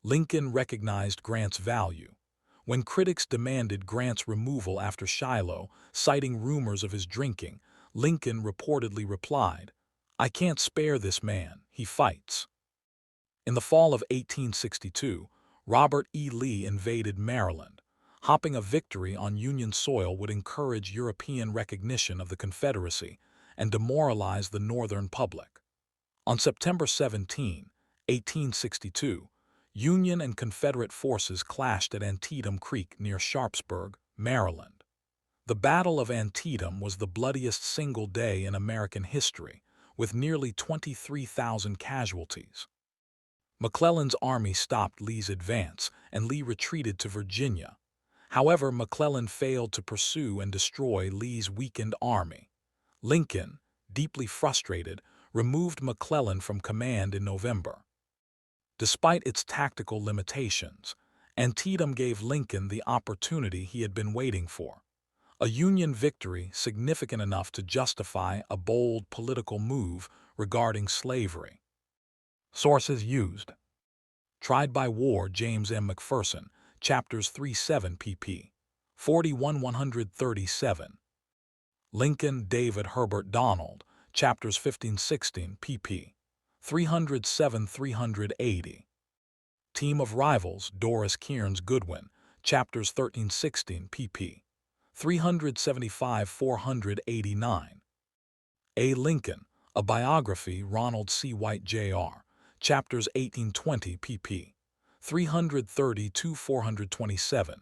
Lincoln recognized Grant's value. When critics demanded Grant's removal after Shiloh, citing rumors of his drinking, Lincoln reportedly replied, "I can't spare this man, he fights." In the fall of 1862, Robert E. Lee invaded Maryland, hoping a victory on Union soil would encourage European recognition of the Confederacy and demoralize the Northern public. On September 17, 1862, Union and Confederate forces clashed at Antietam Creek near Sharpsburg, Maryland. The Battle of Antietam was the bloodiest single day in American history, with nearly 23,000 casualties. McClellan's army stopped Lee's advance, and Lee retreated to Virginia. However, McClellan failed to pursue and destroy Lee's weakened army. Lincoln, deeply frustrated, removed McClellan from command in November. Despite its tactical limitations, Antietam gave Lincoln the opportunity he had been waiting for. A Union victory significant enough to justify a bold political move regarding slavery. Sources used: Tried by War, James M. McPherson, Chapters 37 pp. 41-137. Lincoln, David Herbert Donald, Chapters 15-16 pp. 307-380. Team of Rivals, Doris Kearns Goodwin, Chapters 13-16 pp. 375-489. A. Lincoln, A Biography, Ronald C. White, Jr., Chapters 18-20 pp. 330-427.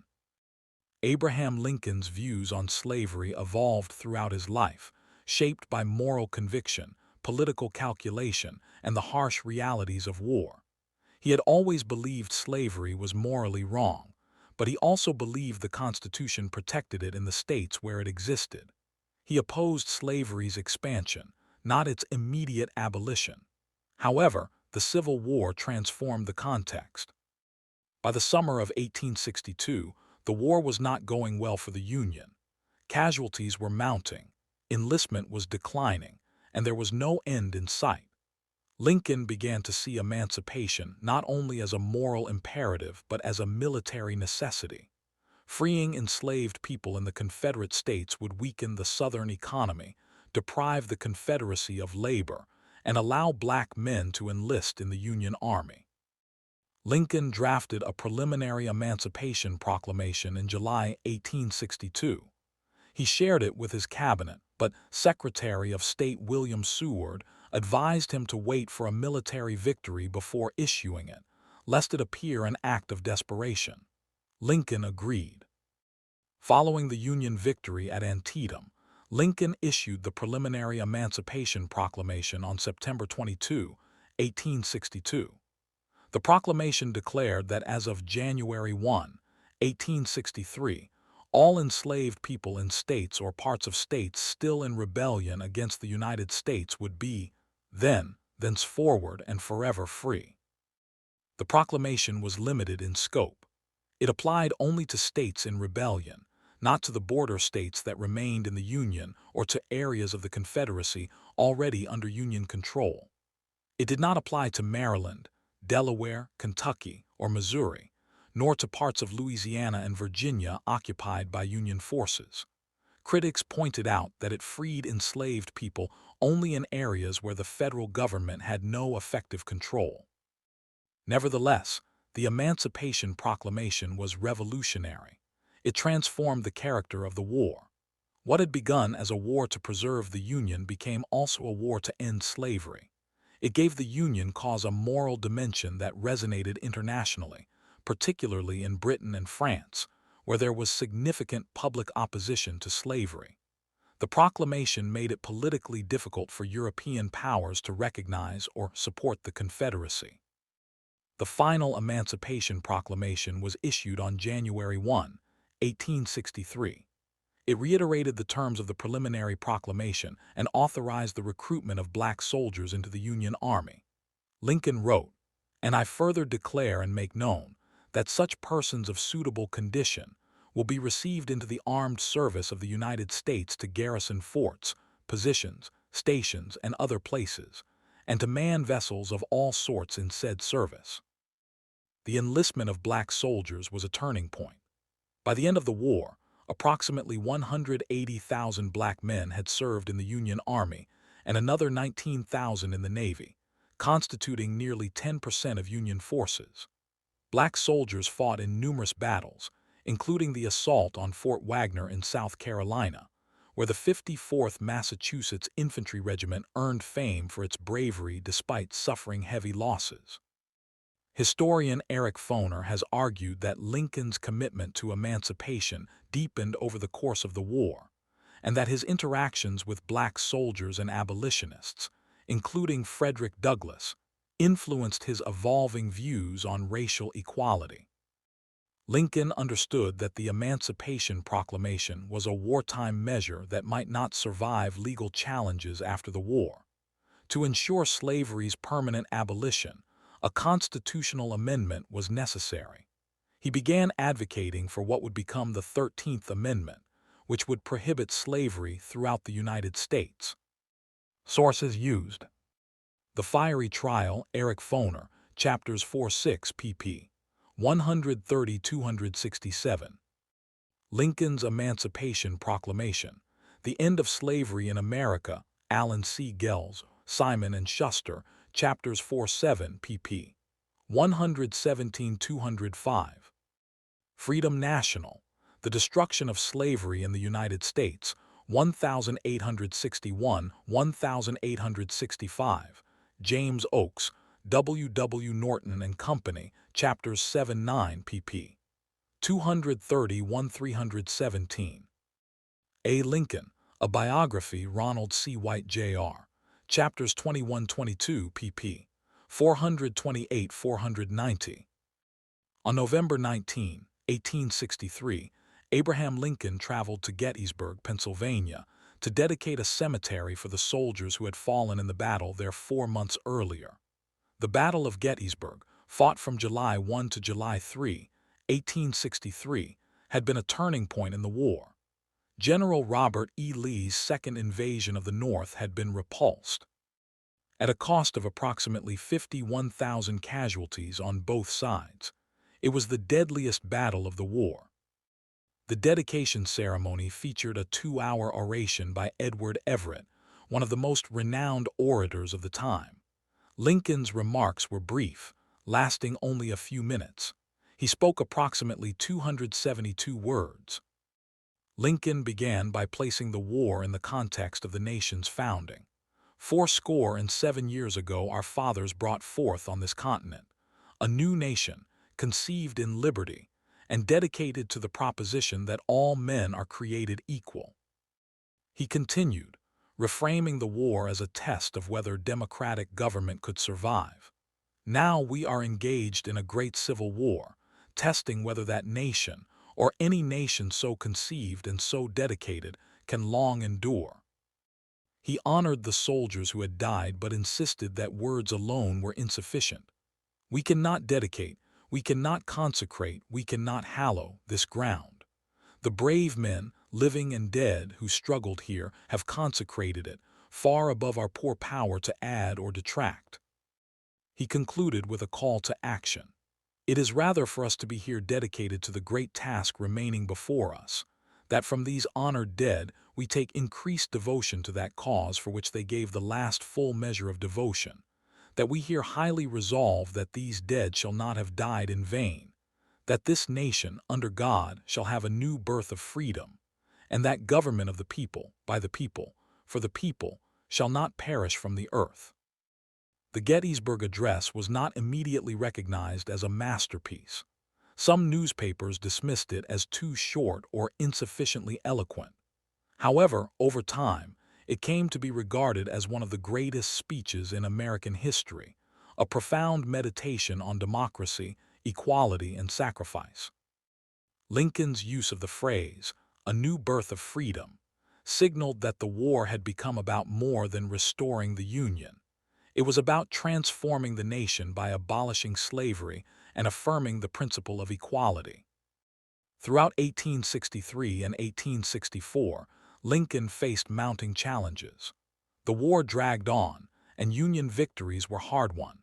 Abraham Lincoln's views on slavery evolved throughout his life, shaped by moral conviction, political calculation, and the harsh realities of war. He had always believed slavery was morally wrong, but he also believed the Constitution protected it in the states where it existed. He opposed slavery's expansion, not its immediate abolition. However, the Civil War transformed the context. By the summer of 1862, the war was not going well for the Union. Casualties were mounting, enlistment was declining, and there was no end in sight. Lincoln began to see emancipation not only as a moral imperative but as a military necessity. Freeing enslaved people in the Confederate States would weaken the Southern economy, deprive the Confederacy of labor, and allow black men to enlist in the Union Army. Lincoln drafted a preliminary Emancipation Proclamation in July 1862. He shared it with his cabinet, but Secretary of State William Seward advised him to wait for a military victory before issuing it, lest it appear an act of desperation. Lincoln agreed. Following the Union victory at Antietam, Lincoln issued the preliminary Emancipation Proclamation on September 22, 1862. The proclamation declared that as of January 1, 1863, all enslaved people in states or parts of states still in rebellion against the United States would be, thenceforward and forever free. The proclamation was limited in scope. It applied only to states in rebellion, not to the border states that remained in the Union or to areas of the Confederacy already under Union control. It did not apply to Maryland, Delaware, Kentucky, or Missouri, nor to parts of Louisiana and Virginia occupied by Union forces. Critics pointed out that it freed enslaved people only in areas where the federal government had no effective control. Nevertheless, the Emancipation Proclamation was revolutionary. It transformed the character of the war. What had begun as a war to preserve the Union became also a war to end slavery. It gave the Union cause a moral dimension that resonated internationally, particularly in Britain and France, where there was significant public opposition to slavery. The proclamation made it politically difficult for European powers to recognize or support the Confederacy. The final Emancipation Proclamation was issued on January 1, 1863. It reiterated the terms of the preliminary proclamation and authorized the recruitment of black soldiers into the Union Army. Lincoln wrote, "And I further declare and make known that such persons of suitable condition will be received into the armed service of the United States to garrison forts, positions, stations, and other places, and to man vessels of all sorts in said service." The enlistment of black soldiers was a turning point. By the end of the war, approximately 180,000 black men had served in the Union Army and another 19,000 in the Navy, constituting nearly 10% of Union forces. Black soldiers fought in numerous battles, including the assault on Fort Wagner in South Carolina, where the 54th Massachusetts Infantry Regiment earned fame for its bravery despite suffering heavy losses. Historian Eric Foner has argued that Lincoln's commitment to emancipation deepened over the course of the war, and that his interactions with black soldiers and abolitionists, including Frederick Douglass, influenced his evolving views on racial equality. Lincoln understood that the Emancipation Proclamation was a wartime measure that might not survive legal challenges after the war. To ensure slavery's permanent abolition, a constitutional amendment was necessary. He began advocating for what would become the 13th Amendment, which would prohibit slavery throughout the United States. Sources used: The Fiery Trial, Eric Foner, Chapters 4-6 pp. 130-267. Lincoln's Emancipation Proclamation, The End of Slavery in America, Allen C. Gels, Simon and Schuster, Chapters 4-7 pp. 117-205. Freedom National, The Destruction of Slavery in the United States, 1861-1865, James Oakes, W. W. Norton and Company, Chapters 7-9 pp. 230-317. A. Lincoln, A Biography, Ronald C. White, Jr., Chapters 21-22 pp. 428-490. On November 19, 1863, Abraham Lincoln traveled to Gettysburg, Pennsylvania, to dedicate a cemetery for the soldiers who had fallen in the battle there 4 months earlier. The Battle of Gettysburg, fought from July 1 to July 3, 1863, had been a turning point in the war. General Robert E. Lee's second invasion of the North had been repulsed. At a cost of approximately 51,000 casualties on both sides, it was the deadliest battle of the war. The dedication ceremony featured a 2-hour oration by Edward Everett, one of the most renowned orators of the time. Lincoln's remarks were brief, lasting only a few minutes. He spoke approximately 272 words. Lincoln began by placing the war in the context of the nation's founding. 7 years ago, our fathers brought forth on this continent a new nation, conceived in liberty, and dedicated to the proposition that all men are created equal. He continued, reframing the war as a test of whether democratic government could survive. Now we are engaged in a great civil war, testing whether that nation, or any nation so conceived and so dedicated, can long endure. He honored the soldiers who had died but insisted that words alone were insufficient. We cannot dedicate, we cannot consecrate, we cannot hallow this ground. The brave men, living and dead, who struggled here have consecrated it, far above our poor power to add or detract. He concluded with a call to action. It is rather for us to be here dedicated to the great task remaining before us, that from these honored dead we take increased devotion to that cause for which they gave the last full measure of devotion, that we here highly resolve that these dead shall not have died in vain, that this nation, under God, shall have a new birth of freedom, and that government of the people, by the people, for the people, shall not perish from the earth. The Gettysburg Address was not immediately recognized as a masterpiece. Some newspapers dismissed it as too short or insufficiently eloquent. However, over time, it came to be regarded as one of the greatest speeches in American history, a profound meditation on democracy, equality, and sacrifice. Lincoln's use of the phrase, "a new birth of freedom," signaled that the war had become about more than restoring the Union. It was about transforming the nation by abolishing slavery and affirming the principle of equality. Throughout 1863 and 1864, Lincoln faced mounting challenges. The war dragged on, and Union victories were hard-won.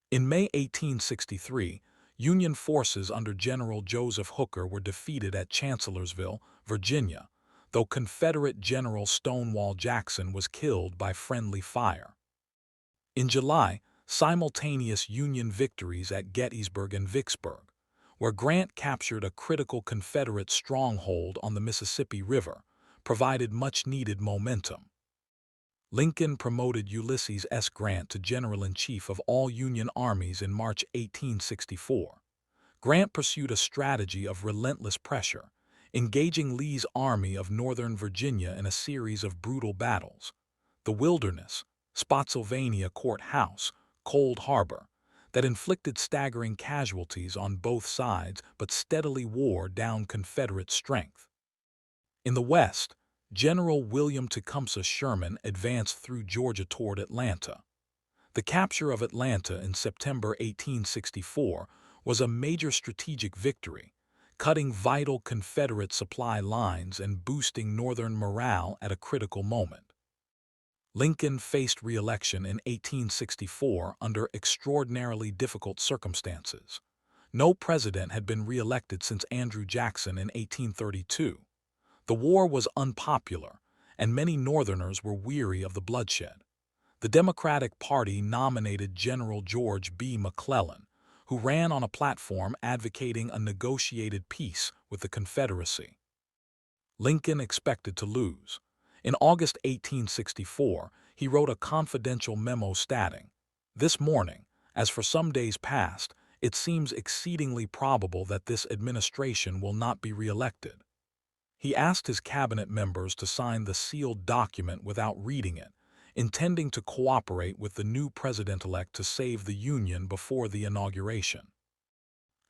In May 1863, Union forces under General Joseph Hooker were defeated at Chancellorsville, Virginia, though Confederate General Stonewall Jackson was killed by friendly fire. In July, simultaneous Union victories at Gettysburg and Vicksburg, where Grant captured a critical Confederate stronghold on the Mississippi River, provided much-needed momentum. Lincoln promoted Ulysses S Grant to General-in-Chief of all Union armies in March 1864. Grant pursued a strategy of relentless pressure, engaging Lee's Army of Northern Virginia in a series of brutal battles. The Wilderness, Spotsylvania Court House, Cold Harbor, that inflicted staggering casualties on both sides but steadily wore down Confederate strength. In the West, General William Tecumseh Sherman advanced through Georgia toward Atlanta. The capture of Atlanta in September 1864 was a major strategic victory, cutting vital Confederate supply lines and boosting Northern morale at a critical moment. Lincoln faced re-election in 1864 under extraordinarily difficult circumstances. No president had been re-elected since Andrew Jackson in 1832. The war was unpopular, and many Northerners were weary of the bloodshed. The Democratic Party nominated General George B. McClellan, who ran on a platform advocating a negotiated peace with the Confederacy. Lincoln expected to lose. In August 1864, he wrote a confidential memo stating, "This morning, as for some days past, it seems exceedingly probable that this administration will not be re-elected." He asked his cabinet members to sign the sealed document without reading it, intending to cooperate with the new president-elect to save the Union before the inauguration.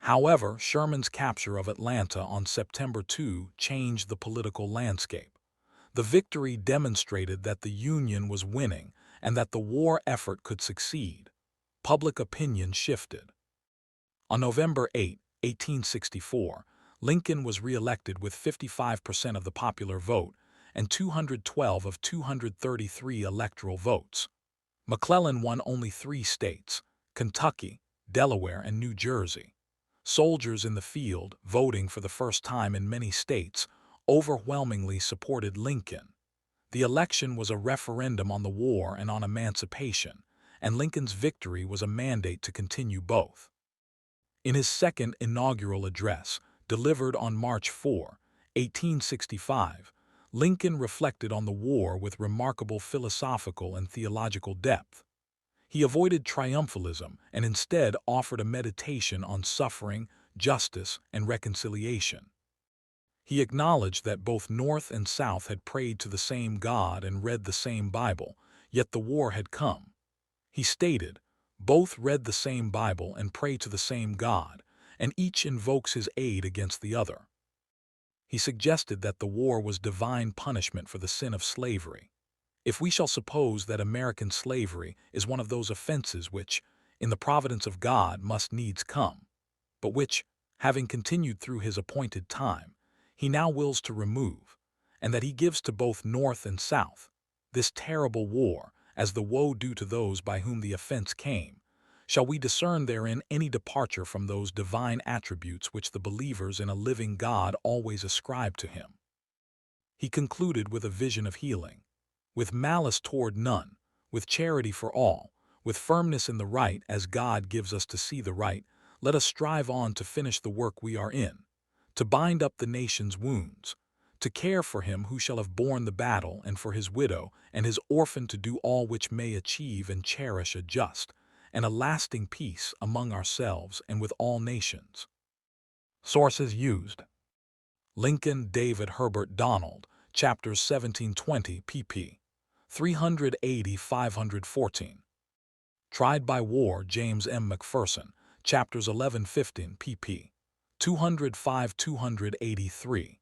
However, Sherman's capture of Atlanta on September 2 changed the political landscape. The victory demonstrated that the Union was winning and that the war effort could succeed. Public opinion shifted. On November 8, 1864, Lincoln was re-elected with 55% of the popular vote and 212 of 233 electoral votes. McClellan won only 3 states, Kentucky, Delaware, and New Jersey. Soldiers in the field, voting for the first time in many states, overwhelmingly supported Lincoln. The election was a referendum on the war and on emancipation, and Lincoln's victory was a mandate to continue both. In his second inaugural address, delivered on March 4, 1865, Lincoln reflected on the war with remarkable philosophical and theological depth. He avoided triumphalism and instead offered a meditation on suffering, justice, and reconciliation. He acknowledged that both North and South had prayed to the same God and read the same Bible, yet the war had come. He stated, "Both read the same Bible and pray to the same God, and each invokes his aid against the other." He suggested that the war was divine punishment for the sin of slavery. If we shall suppose that American slavery is one of those offenses which, in the providence of God, must needs come, but which, having continued through his appointed time, he now wills to remove, and that he gives to both North and South, this terrible war, as the woe due to those by whom the offense came, shall we discern therein any departure from those divine attributes which the believers in a living God always ascribe to him? He concluded with a vision of healing. "With malice toward none, with charity for all, with firmness in the right as God gives us to see the right, let us strive on to finish the work we are in, to bind up the nation's wounds, to care for him who shall have borne the battle and for his widow and his orphan, to do all which may achieve and cherish a just and a lasting peace among ourselves and with all nations." Sources used: Lincoln David Herbert Donald, Chapters 1720 pp. 380–514. Tried by War James M. McPherson, Chapters 1115 pp. 205–283.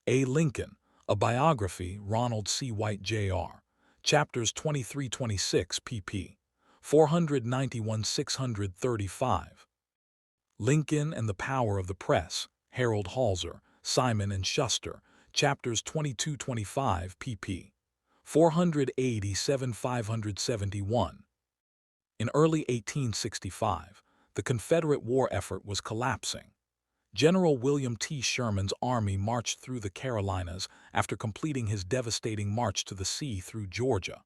A. Lincoln, A Biography Ronald C. White Jr., Chapters 23–26 pp. 491–635. Lincoln and the Power of the Press, Harold Halzer, Simon and Schuster, Chapters 22–25 pp. 487–571. In early 1865, the Confederate war effort was collapsing. General William T. Sherman's army marched through the Carolinas after completing his devastating march to the sea through Georgia.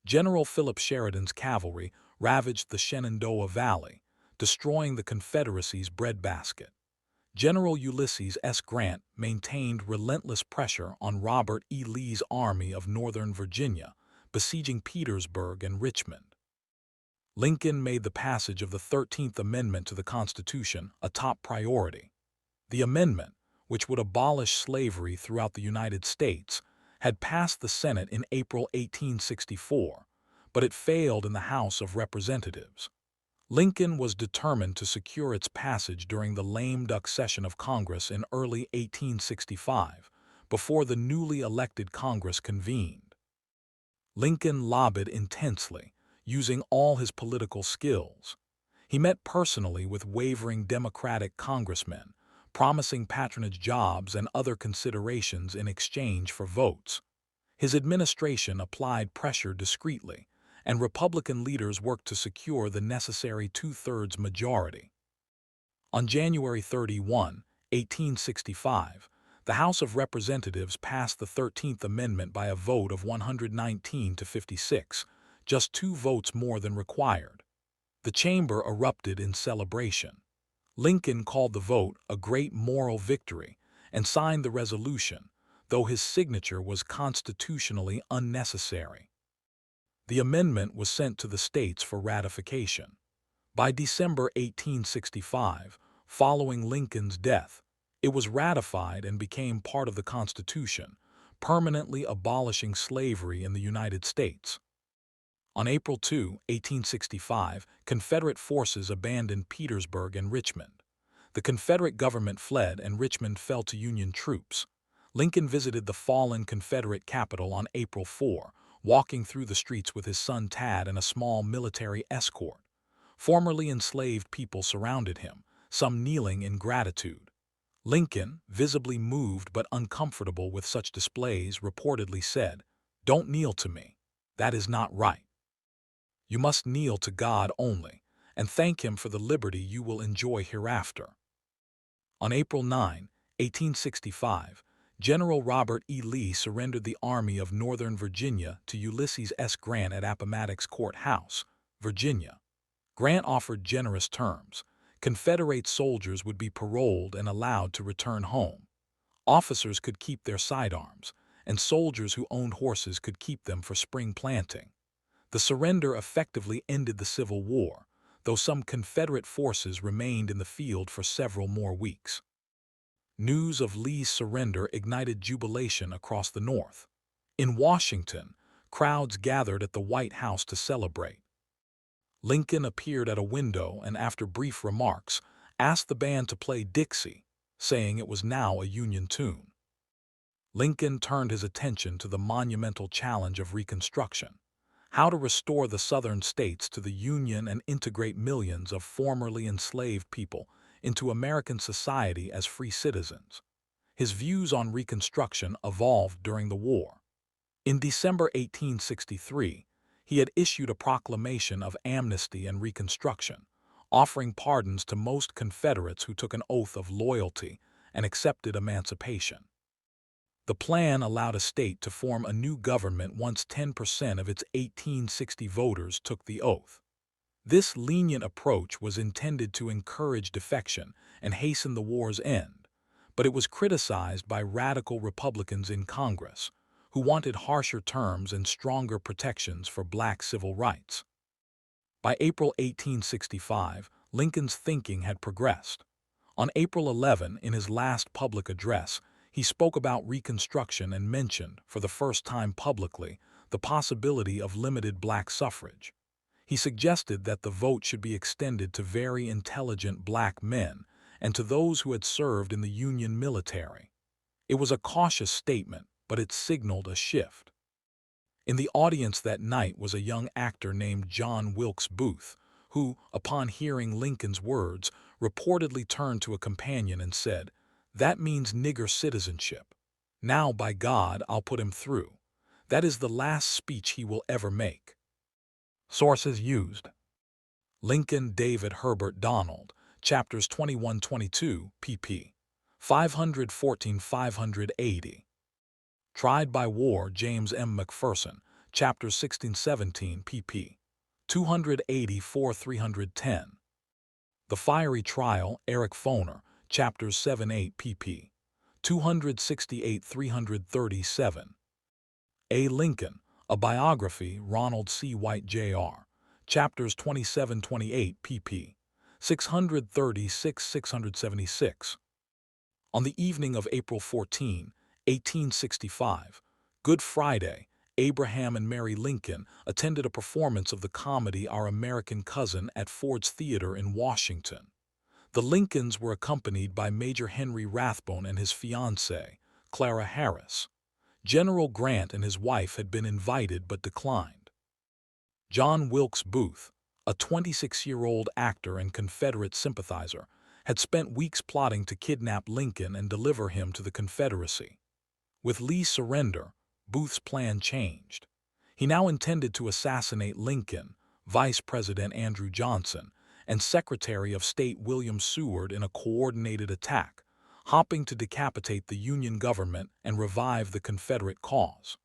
General Philip Sheridan's cavalry ravaged the Shenandoah Valley, destroying the Confederacy's breadbasket. General Ulysses S. Grant maintained relentless pressure on Robert E. Lee's Army of Northern Virginia, besieging Petersburg and Richmond. Lincoln made the passage of the 13th Amendment to the Constitution a top priority. The amendment, which would abolish slavery throughout the United States, had passed the Senate in April 1864, but it failed in the House of Representatives. Lincoln was determined to secure its passage during the lame duck session of Congress in early 1865, before the newly elected Congress convened. Lincoln lobbied intensely, using all his political skills. He met personally with wavering Democratic congressmen, promising patronage jobs and other considerations in exchange for votes. His administration applied pressure discreetly, and Republican leaders worked to secure the necessary two-thirds majority. On January 31, 1865, the House of Representatives passed the 13th Amendment by a vote of 119 to 56, just 2 votes more than required. The chamber erupted in celebration. Lincoln called the vote a great moral victory and signed the resolution, though his signature was constitutionally unnecessary. The amendment was sent to the states for ratification. By December 1865, following Lincoln's death, it was ratified and became part of the Constitution, permanently abolishing slavery in the United States. On April 2, 1865, Confederate forces abandoned Petersburg and Richmond. The Confederate government fled and Richmond fell to Union troops. Lincoln visited the fallen Confederate capital on April 4, walking through the streets with his son Tad and a small military escort. Formerly enslaved people surrounded him, some kneeling in gratitude. Lincoln, visibly moved but uncomfortable with such displays, reportedly said, "Don't kneel to me. That is not right. You must kneel to God only, and thank Him for the liberty you will enjoy hereafter." On April 9, 1865, General Robert E. Lee surrendered the Army of Northern Virginia to Ulysses S. Grant at Appomattox Court House, Virginia. Grant offered generous terms, Confederate soldiers would be paroled and allowed to return home. Officers could keep their sidearms, and soldiers who owned horses could keep them for spring planting. The surrender effectively ended the Civil War, though some Confederate forces remained in the field for several more weeks. News of Lee's surrender ignited jubilation across the North. In Washington, crowds gathered at the White House to celebrate. Lincoln appeared at a window and, after brief remarks, asked the band to play Dixie, saying it was now a Union tune. Lincoln turned his attention to the monumental challenge of Reconstruction: how to restore the Southern states to the Union and integrate millions of formerly enslaved people into American society as free citizens. His views on Reconstruction evolved during the war. In December 1863, he had issued a proclamation of amnesty and Reconstruction, offering pardons to most Confederates who took an oath of loyalty and accepted emancipation. The plan allowed a state to form a new government once 10% of its 1860 voters took the oath. This lenient approach was intended to encourage defection and hasten the war's end, but it was criticized by radical Republicans in Congress, who wanted harsher terms and stronger protections for black civil rights. By April 1865, Lincoln's thinking had progressed. On April 11, in his last public address, he spoke about Reconstruction and mentioned, for the first time publicly, the possibility of limited black suffrage. He suggested that the vote should be extended to very intelligent black men and to those who had served in the Union military. It was a cautious statement, but it signaled a shift. In the audience that night was a young actor named John Wilkes Booth, who, upon hearing Lincoln's words, reportedly turned to a companion and said, "That means nigger citizenship. Now, by God, I'll put him through. That is the last speech he will ever make." Sources used: Lincoln David Herbert Donald, chapters 21-22, pp. 514-580. Tried by War James M. McPherson, chapters 16-17, pp. 284-310. The Fiery Trial Eric Foner, chapters 7-8, pp. 268-337. A. Lincoln, A Biography Ronald C. White, Jr., chapters 27-28, pp. 636-676. On the evening of April 14, 1865, Good Friday, Abraham and Mary Lincoln attended a performance of the comedy Our American Cousin at Ford's Theater in Washington. The Lincolns were accompanied by Major Henry Rathbone and his fiancée, Clara Harris. General Grant and his wife had been invited but declined. John Wilkes Booth, a 26-year-old actor and Confederate sympathizer, had spent weeks plotting to kidnap Lincoln and deliver him to the Confederacy. With Lee's surrender, Booth's plan changed. He now intended to assassinate Lincoln, Vice President Andrew Johnson, and Secretary of State William Seward in a coordinated attack, hoping to decapitate the Union government and revive the Confederate cause.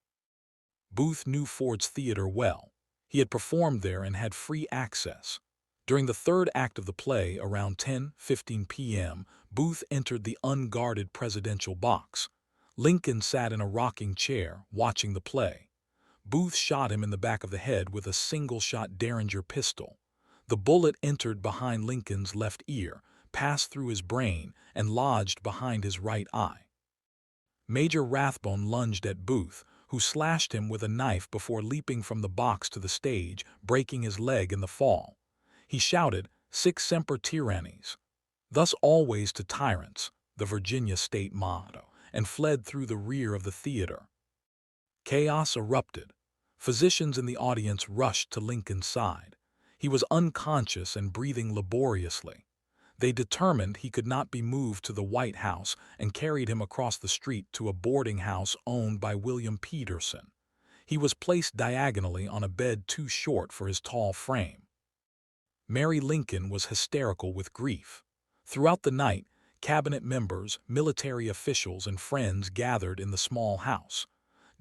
Booth knew Ford's Theater well. He had performed there and had free access. During the third act of the play, around 10:15 p.m., Booth entered the unguarded presidential box. Lincoln sat in a rocking chair, watching the play. Booth shot him in the back of the head with a single-shot Derringer pistol. The bullet entered behind Lincoln's left ear, passed through his brain, and lodged behind his right eye. Major Rathbone lunged at Booth, who slashed him with a knife before leaping from the box to the stage, breaking his leg in the fall. He shouted, "Sic semper tyrannis," thus always to tyrants, the Virginia state motto, and fled through the rear of the theater. Chaos erupted. Physicians in the audience rushed to Lincoln's side. He was unconscious and breathing laboriously. They determined he could not be moved to the White House and carried him across the street to a boarding house owned by William Peterson. He was placed diagonally on a bed too short for his tall frame. Mary Lincoln was hysterical with grief. Throughout the night, cabinet members, military officials, and friends gathered in the small house.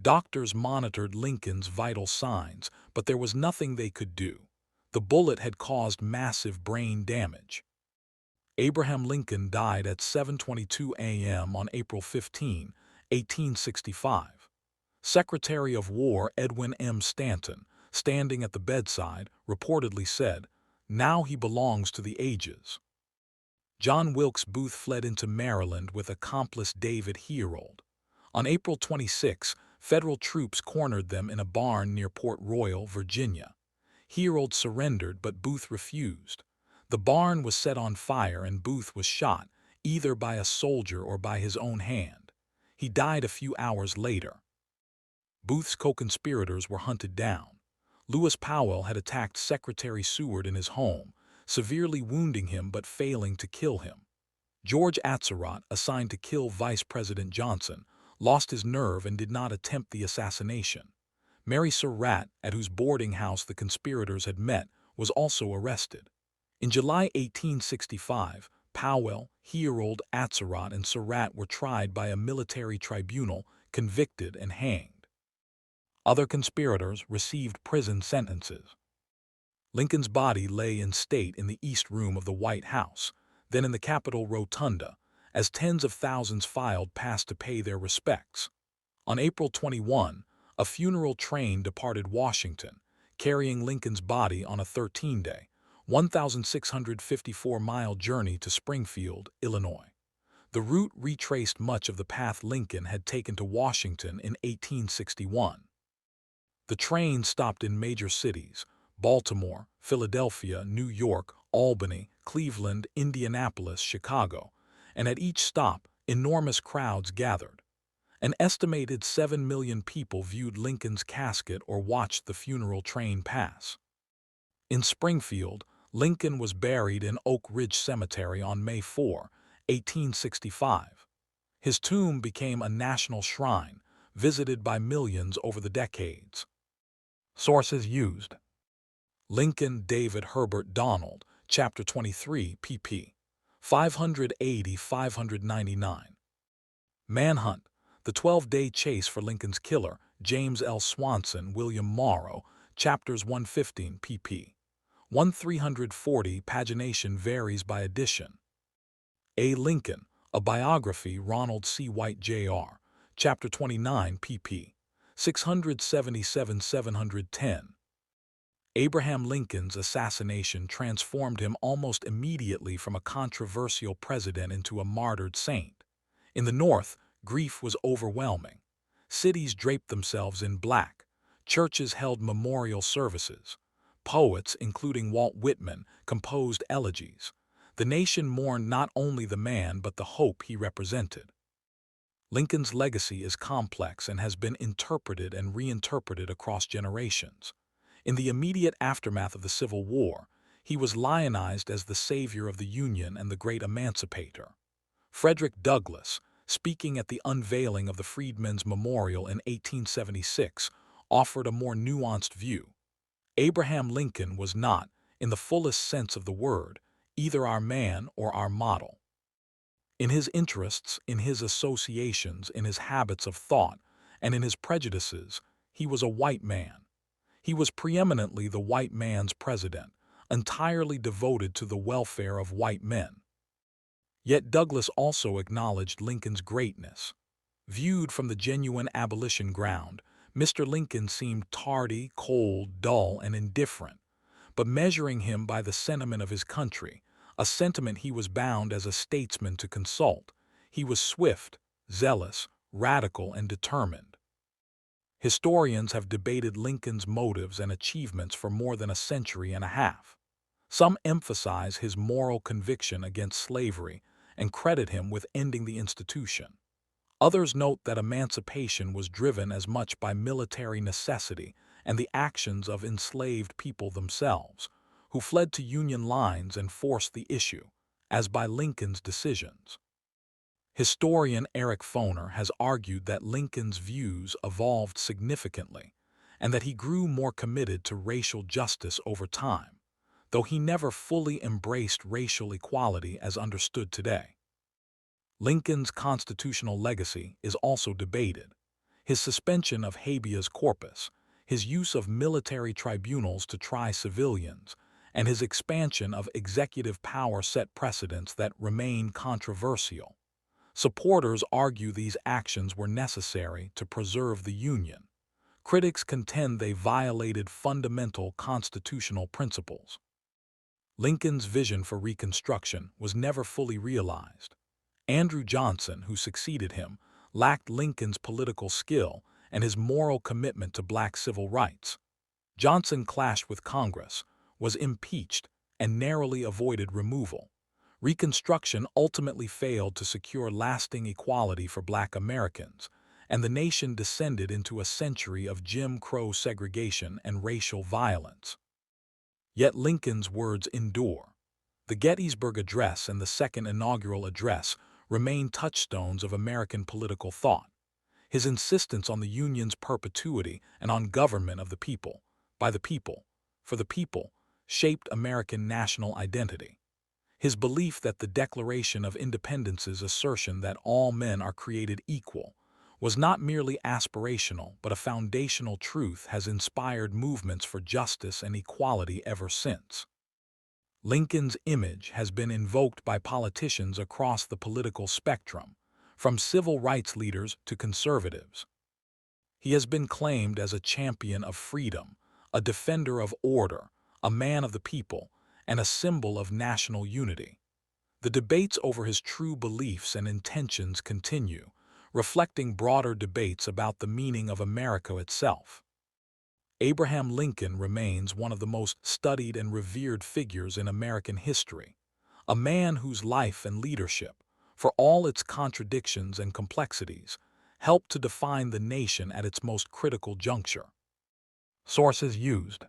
Doctors monitored Lincoln's vital signs, but there was nothing they could do. The bullet had caused massive brain damage. Abraham Lincoln died at 7:22 a.m. on April 15, 1865. Secretary of War Edwin M. Stanton, standing at the bedside, reportedly said, "Now he belongs to the ages." John Wilkes Booth fled into Maryland with accomplice David Herold. On April 26, federal troops cornered them in a barn near Port Royal, Virginia. Herold surrendered, but Booth refused. The barn was set on fire and Booth was shot, either by a soldier or by his own hand. He died a few hours later. Booth's co-conspirators were hunted down. Lewis Powell had attacked Secretary Seward in his home, severely wounding him but failing to kill him. George Atzerodt, assigned to kill Vice President Johnson, lost his nerve and did not attempt the assassination. Mary Surratt, at whose boarding house the conspirators had met, was also arrested. In July 1865, Powell, Herold, Atzerodt, and Surratt were tried by a military tribunal, convicted, and hanged. Other conspirators received prison sentences. Lincoln's body lay in state in the East Room of the White House, then in the Capitol Rotunda, as tens of thousands filed past to pay their respects. On April 21, a funeral train departed Washington, carrying Lincoln's body on a 13-day, 1,654-mile journey to Springfield, Illinois. The route retraced much of the path Lincoln had taken to Washington in 1861. The train stopped in major cities: Baltimore, Philadelphia, New York, Albany, Cleveland, Indianapolis, Chicago, and at each stop, enormous crowds gathered. An estimated 7 million people viewed Lincoln's casket or watched the funeral train pass. In Springfield, Lincoln was buried in Oak Ridge Cemetery on May 4, 1865. His tomb became a national shrine, visited by millions over the decades. Sources used: Lincoln, David Herbert Donald, Chapter 23, pp. 580-599. Manhunt: The 12-Day Chase for Lincoln's Killer, James L. Swanson, William Morrow, Chapters 115, pp. 1340. Pagination varies by edition. A. Lincoln, A Biography, Ronald C. White, Jr., Chapter 29, pp. 677-710. Abraham Lincoln's assassination transformed him almost immediately from a controversial president into a martyred saint. In the North, grief was overwhelming. Cities draped themselves in black. Churches held memorial services. Poets, including Walt Whitman, composed elegies. The nation mourned not only the man but the hope he represented. Lincoln's legacy is complex and has been interpreted and reinterpreted across generations. In the immediate aftermath of the Civil War, he was lionized as the savior of the Union and the great emancipator. Frederick Douglass, speaking at the unveiling of the Freedmen's Memorial in 1876, offered a more nuanced view. Abraham Lincoln was not, in the fullest sense of the word, either our man or our model. In his interests, in his associations, in his habits of thought, and in his prejudices, he was a white man. He was preeminently the white man's president, entirely devoted to the welfare of white men. Yet Douglass also acknowledged Lincoln's greatness. Viewed from the genuine abolition ground, Mr. Lincoln seemed tardy, cold, dull, and indifferent. But measuring him by the sentiment of his country, a sentiment he was bound as a statesman to consult, he was swift, zealous, radical, and determined. Historians have debated Lincoln's motives and achievements for more than a century and a half. Some emphasize his moral conviction against slavery and credit him with ending the institution. Others note that emancipation was driven as much by military necessity and the actions of enslaved people themselves, who fled to Union lines and forced the issue, as by Lincoln's decisions. Historian Eric Foner has argued that Lincoln's views evolved significantly and that he grew more committed to racial justice over time, though he never fully embraced racial equality as understood today. Lincoln's constitutional legacy is also debated. His suspension of habeas corpus, his use of military tribunals to try civilians, and his expansion of executive power set precedents that remain controversial. Supporters argue these actions were necessary to preserve the Union. Critics contend they violated fundamental constitutional principles. Lincoln's vision for Reconstruction was never fully realized. Andrew Johnson, who succeeded him, lacked Lincoln's political skill and his moral commitment to black civil rights. Johnson clashed with Congress, was impeached, and narrowly avoided removal. Reconstruction ultimately failed to secure lasting equality for black Americans, and the nation descended into a century of Jim Crow segregation and racial violence. Yet Lincoln's words endure. The Gettysburg Address and the Second Inaugural Address remain touchstones of American political thought. His insistence on the Union's perpetuity and on government of the people, by the people, for the people, shaped American national identity. His belief that the Declaration of Independence's assertion that all men are created equal was not merely aspirational but a foundational truth has inspired movements for justice and equality ever since. Lincoln's image has been invoked by politicians across the political spectrum, from civil rights leaders to conservatives. He has been claimed as a champion of freedom, a defender of order, a man of the people, and a symbol of national unity. The debates over his true beliefs and intentions continue, reflecting broader debates about the meaning of America itself. Abraham Lincoln remains one of the most studied and revered figures in American history, a man whose life and leadership, for all its contradictions and complexities, helped to define the nation at its most critical juncture. Sources used: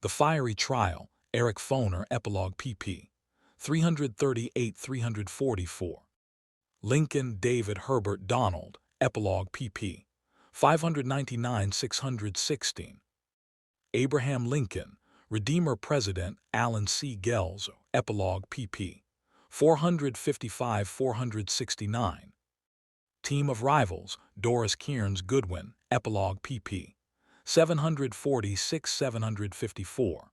The Fiery Trial, Eric Foner, Epilogue pp. 338-344. Lincoln, David Herbert Donald, Epilogue pp. 599-616. Abraham Lincoln, Redeemer President, Allen C. Gels, Epilogue pp. 455-469. Team of Rivals, Doris Kearns Goodwin, Epilogue pp. 746-754.